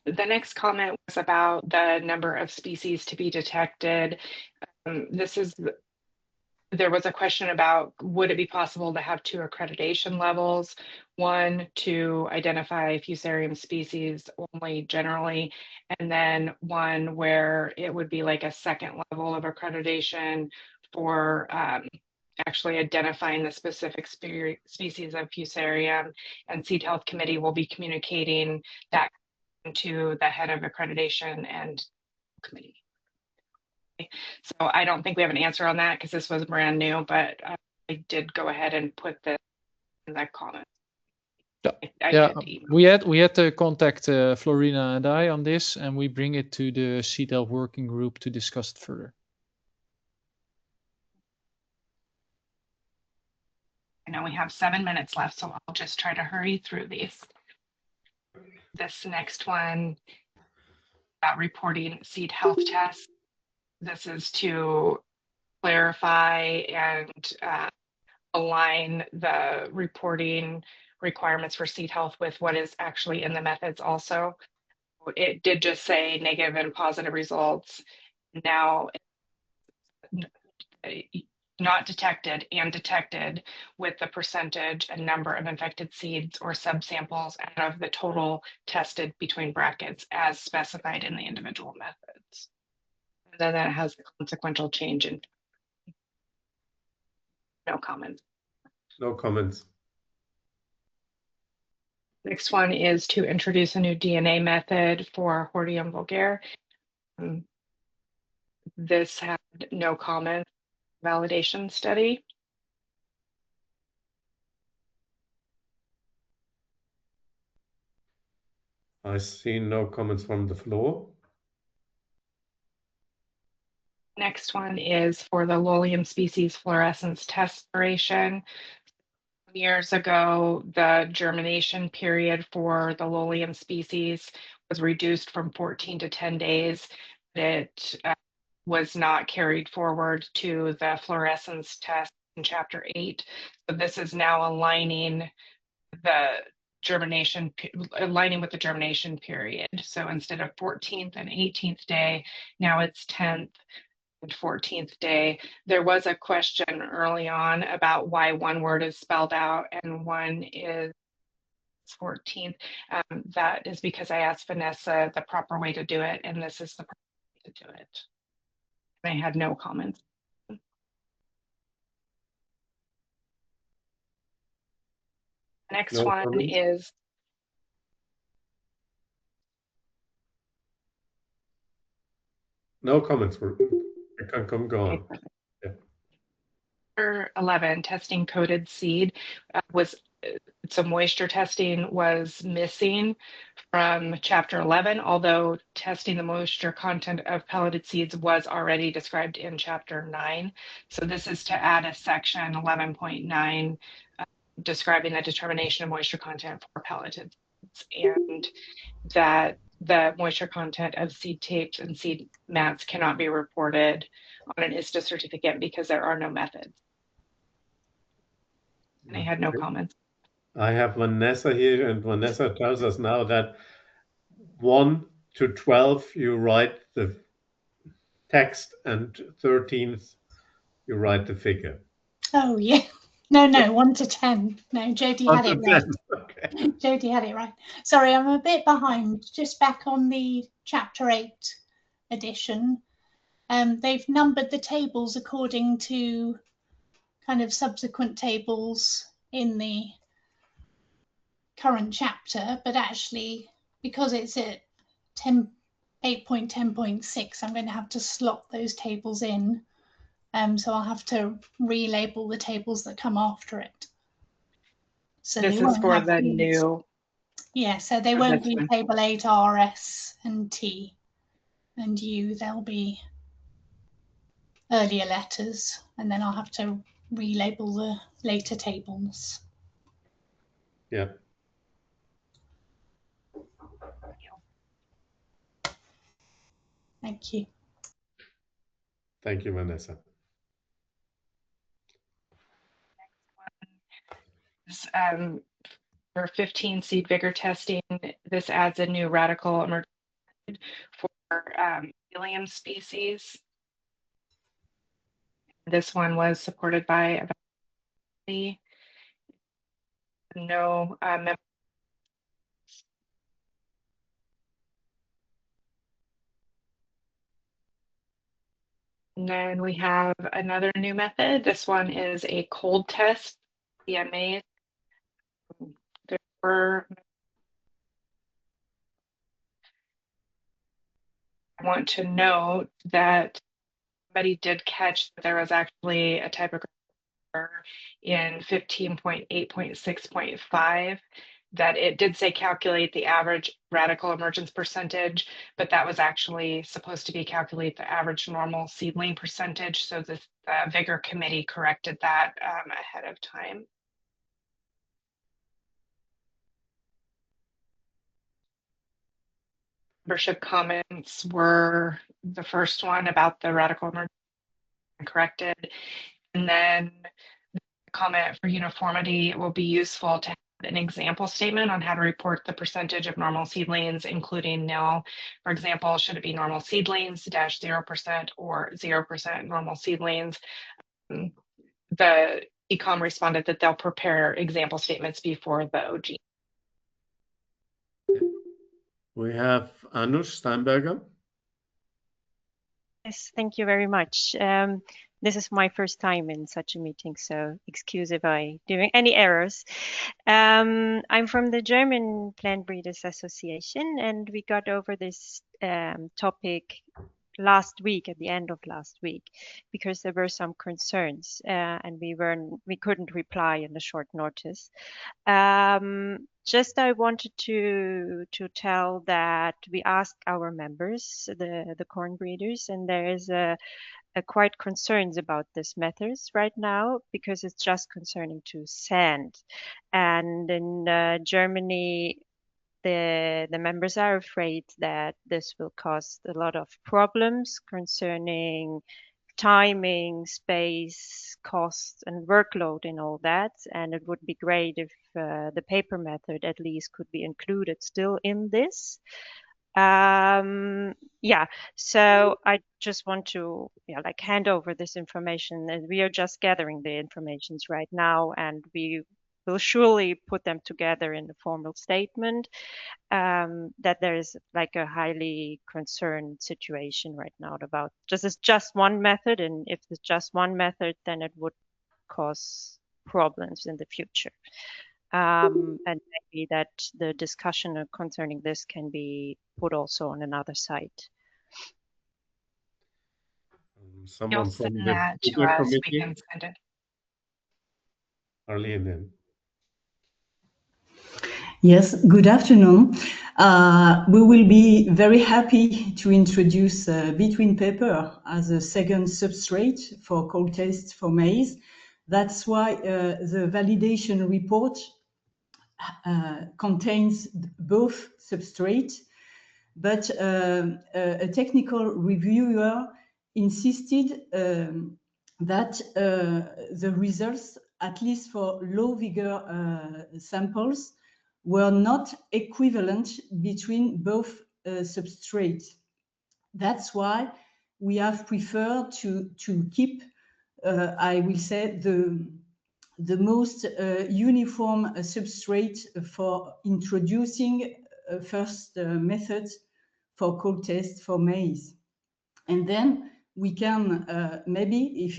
The next comment was about the number of species to be detected. There was a question about, would it be possible to have 2 accreditation levels? One to identify Fusarium species only generally, and then one where it would be like a second level of accreditation for actually identifying the specific species of Fusarium, and Seed Health Committee will be communicating that to the head of accreditation and committee. So I don't think we have an answer on that because this was brand new, but I did go ahead and put this in the comment. Yeah, we had to contact Florina and I on this, and we bring it to the Seed Health working group to discuss it further. I know we have 7 minutes left, so I'll just try to hurry through these. This next one about reporting seed health tests. This is to clarify and align the reporting requirements for seed health with what is actually in the methods also. It did just say negative and positive results. Now, not detected and detected with the percentage and number of infected seeds or subsamples out of the total tested between brackets as specified in the individual methods. And then that has a consequential change in. No comments. No comments. Next one is to introduce a new DNA method for Hordeum vulgare. This had no comment. Validation study. I see no comments from the floor. Next one is for the Lolium species fluorescence test duration. Years ago, the germination period for the Lolium species was reduced from 14 to 10 days. It was not carried forward to the fluorescence test in Chapter 8. So this is now aligning the germination, aligning with the germination period. So instead of 14th and 18th day, now it's 10th and 14th day. There was a question early on about why one word is spelled out and one is 14th. That is because I asked Vanessa the proper way to do it, and this is the proper way to do it. I had no comments. Next No one comments. is No comments. I can go on. Yeah. Chapter 11, testing coated seed, some moisture testing was missing from Chapter 11, although testing the moisture content of pelleted seeds was already described in Chapter 9. So this is to add a section 11.9 describing the determination of moisture content for pelleted seeds, and that the moisture content of seed tapes and seed mats cannot be reported on an ISTA certificate because there are no methods. And I had no comments. I have Vanessa here, and Vanessa tells us now that 1 to 12 you write the text, and 13th you write the figure. Oh yeah. No, 1 to 10. No, Jody had it right. Okay. Jody had it right. Sorry, I'm a bit behind. Just back on the Chapter 8 edition. They've numbered the tables according to kind of subsequent tables in the current chapter, but actually, because it's at 8.10.6, I'm going to have to slot those tables in. So I'll have to relabel the tables that come after it. So this they is won't for have the these. new. Yeah, so they won't be table 8 RS and T and U. They'll be earlier letters, and then I'll have to relabel the later tables. Yeah. Thank you. Thank you, Vanessa. For 15 seed vigor testing, this adds a new radical emergent for helium species. This one was supported by no members. And then we have another new method. This one is a cold test, CMA. There were, I want to note that somebody did catch that there was actually a typographic error in 15.8.6.5 that it did say calculate the average radical emergence percentage, but that was actually supposed to be calculate the average normal seedling percentage. So the Vigor Committee corrected that ahead of time. Membership comments were the first one about the radical emergence corrected. And then the comment for uniformity, it will be useful to have an example statement on how to report the percentage of normal seedlings, including nil. For example, should it be normal seedlings dash 0% or 0% normal seedlings? The ECOM responded that they'll prepare example statements before the OG. We have Anush Steinberger. Yes, thank you very much. This is my first time in such a meeting, so excuse if I'm doing any errors. I'm from the German Plant Breeders Association, and we got over this topic last week, at the end of last week, because there were some concerns, and we couldn't reply in the short notice. Just I wanted to tell that we asked our members, the corn breeders, and there is a quite concerns about this methods right now, because it's just concerning to sand. And in Germany, the members are afraid that this will cause a lot of problems concerning timing, space, cost, and workload and all that. And it would be great if the paper method at least could be included still in this. Yeah, so I just want to hand over this information, and we are just gathering the informations right now, and we will surely put them together in a formal statement, that there is a highly concerned situation right now about it's just one method, and if it's just one method, then it would cause problems in the future. And maybe that the discussion concerning this can be put also on another site. Someone You'll from send the that to Vigor us. Committee. We can send it. Arlene. Yes, good afternoon. We will be very happy to introduce between paper as a second substrate for cold test for maize. That's why the validation report contains both substrates, but a technical reviewer insisted that the results, at least for low vigor samples, were not equivalent between both substrates. That's why we have preferred to keep, I will say, the most uniform substrate for introducing first methods for cold test for maize. And then we can maybe, if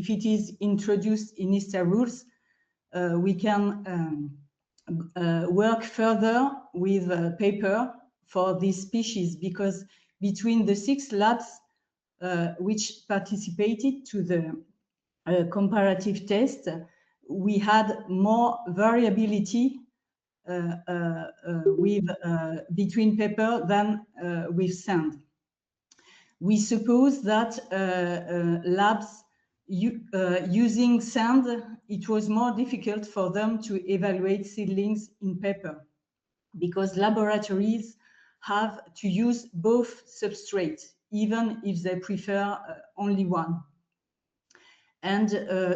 it is introduced in ISTA rules, we can work further with paper for this species, because between the 6 labs which participated to the comparative test, we had more variability with between paper than with sand. We suppose that labs using sand, it was more difficult for them to evaluate seedlings in paper, because laboratories have to use both substrates, even if they prefer only one. And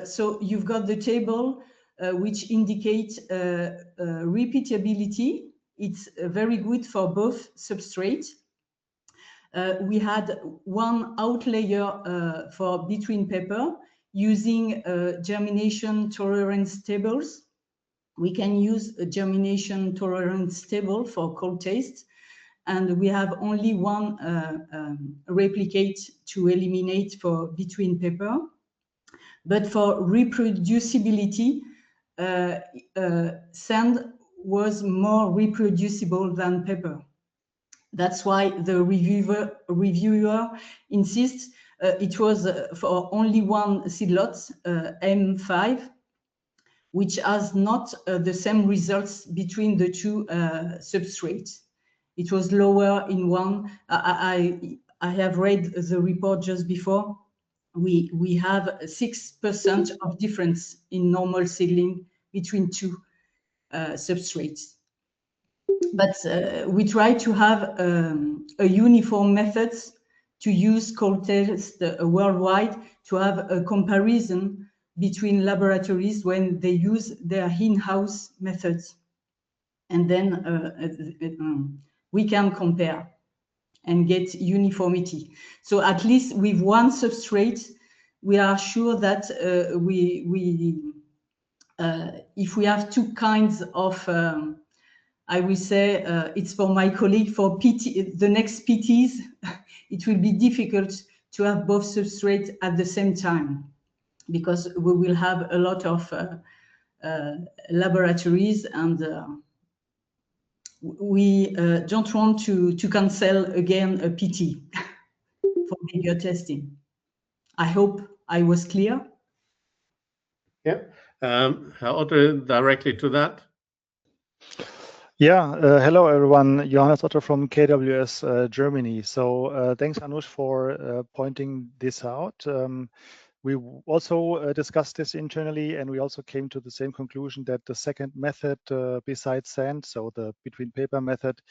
so you've got the table which indicates repeatability. It's very good for both substrates. We had one outlier for between paper using germination tolerance tables. We can use a germination tolerance table for cold taste, and we have only one replicate to eliminate for between paper. But for reproducibility, sand was more reproducible than paper. That's why the reviewer insists it was for only one seedlot, M5, which has not the same results between the two substrates. It was lower in one. I have read the report just before. We have 6% of difference in normal seedling between two substrates. But we try to have a uniform method to use cold test worldwide to have a comparison between laboratories when they use their in-house methods. And then we can compare and get uniformity. So at least with one substrate, we are sure that if we have two kinds of, I will say, it's for my colleague, for PT, the next PTs, it will be difficult to have both substrates at the same time, because we will have a lot of laboratories, and we don't want to cancel again a PT for bigger testing. I hope I was clear. Yeah. Herr Otto, directly to that. Yeah, hello everyone. Johannes Otto from KWS Germany. So thanks, Anush, for pointing this out. We also discussed this internally, and we also came to the same conclusion that the second method besides sand, so the between paper method,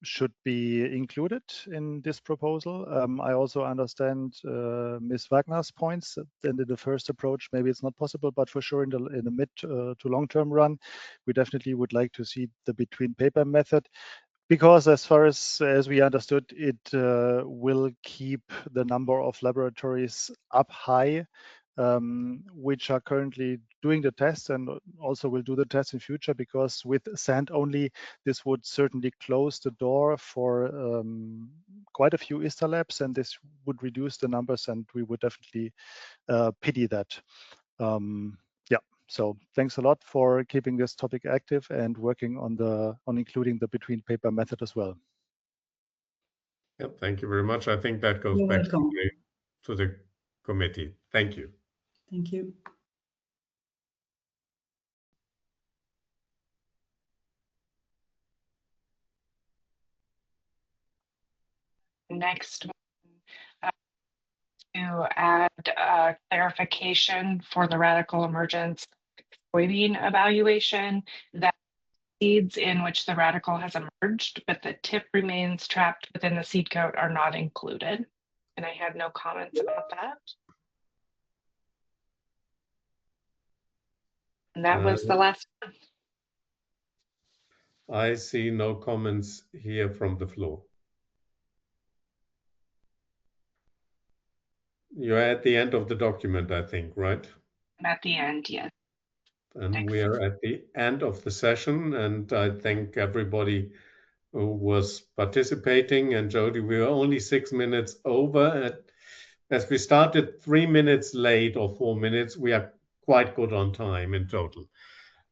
should be included in this proposal. I also understand Ms. Wagner's points. And in the first approach, maybe it's not possible, but for sure in the mid to long-term run, we definitely would like to see the between paper method. Because as far as we understood, it will keep the number of laboratories up high, which are currently doing the tests and also will do the tests in future, because with sand only, this would certainly close the door for quite a few ISTA labs, and this would reduce the numbers, and we would definitely pity that. Yeah. So thanks a lot for keeping this topic active and working on including the between paper method as well. Yeah, thank you very much. I think that goes You're back welcome. to the committee. Thank you. Thank you. Next, to add clarification for the radical emergence soybean evaluation, that seeds in which the radical has emerged, but the tip remains trapped within the seed coat are not included. And I had no comments about that. And that was the last one. I see no comments here from the floor. You're at the end of the document, I think, right? At the end, yes. And we are at the end of the session, and I thank everybody who was participating. And Jody, we were only 6 minutes over. As we started 3 minutes late or 4 minutes, we are quite good on time in total.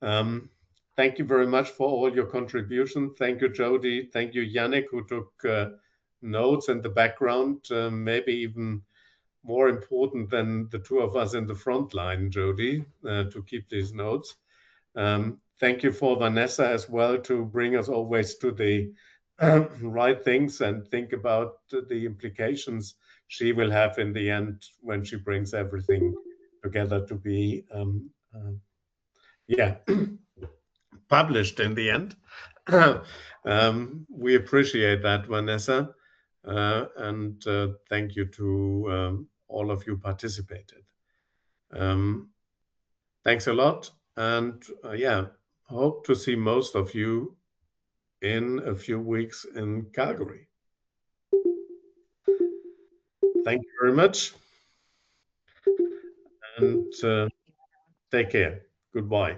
Thank you very much for all your contribution. Thank you, Jody. Thank you, Yannick, who took notes in the background, maybe even more important than the two of us in the front line, Jody, to keep these notes. Thank you for Vanessa as well to bring us always to the right things and think about the implications she will have in the end when she brings everything together to be published in the end. We appreciate that, Vanessa, and thank you to all of you participated. Thanks a lot, and yeah, hope to see most of you in a few weeks in Calgary. Thank you very much, and take care. Goodbye.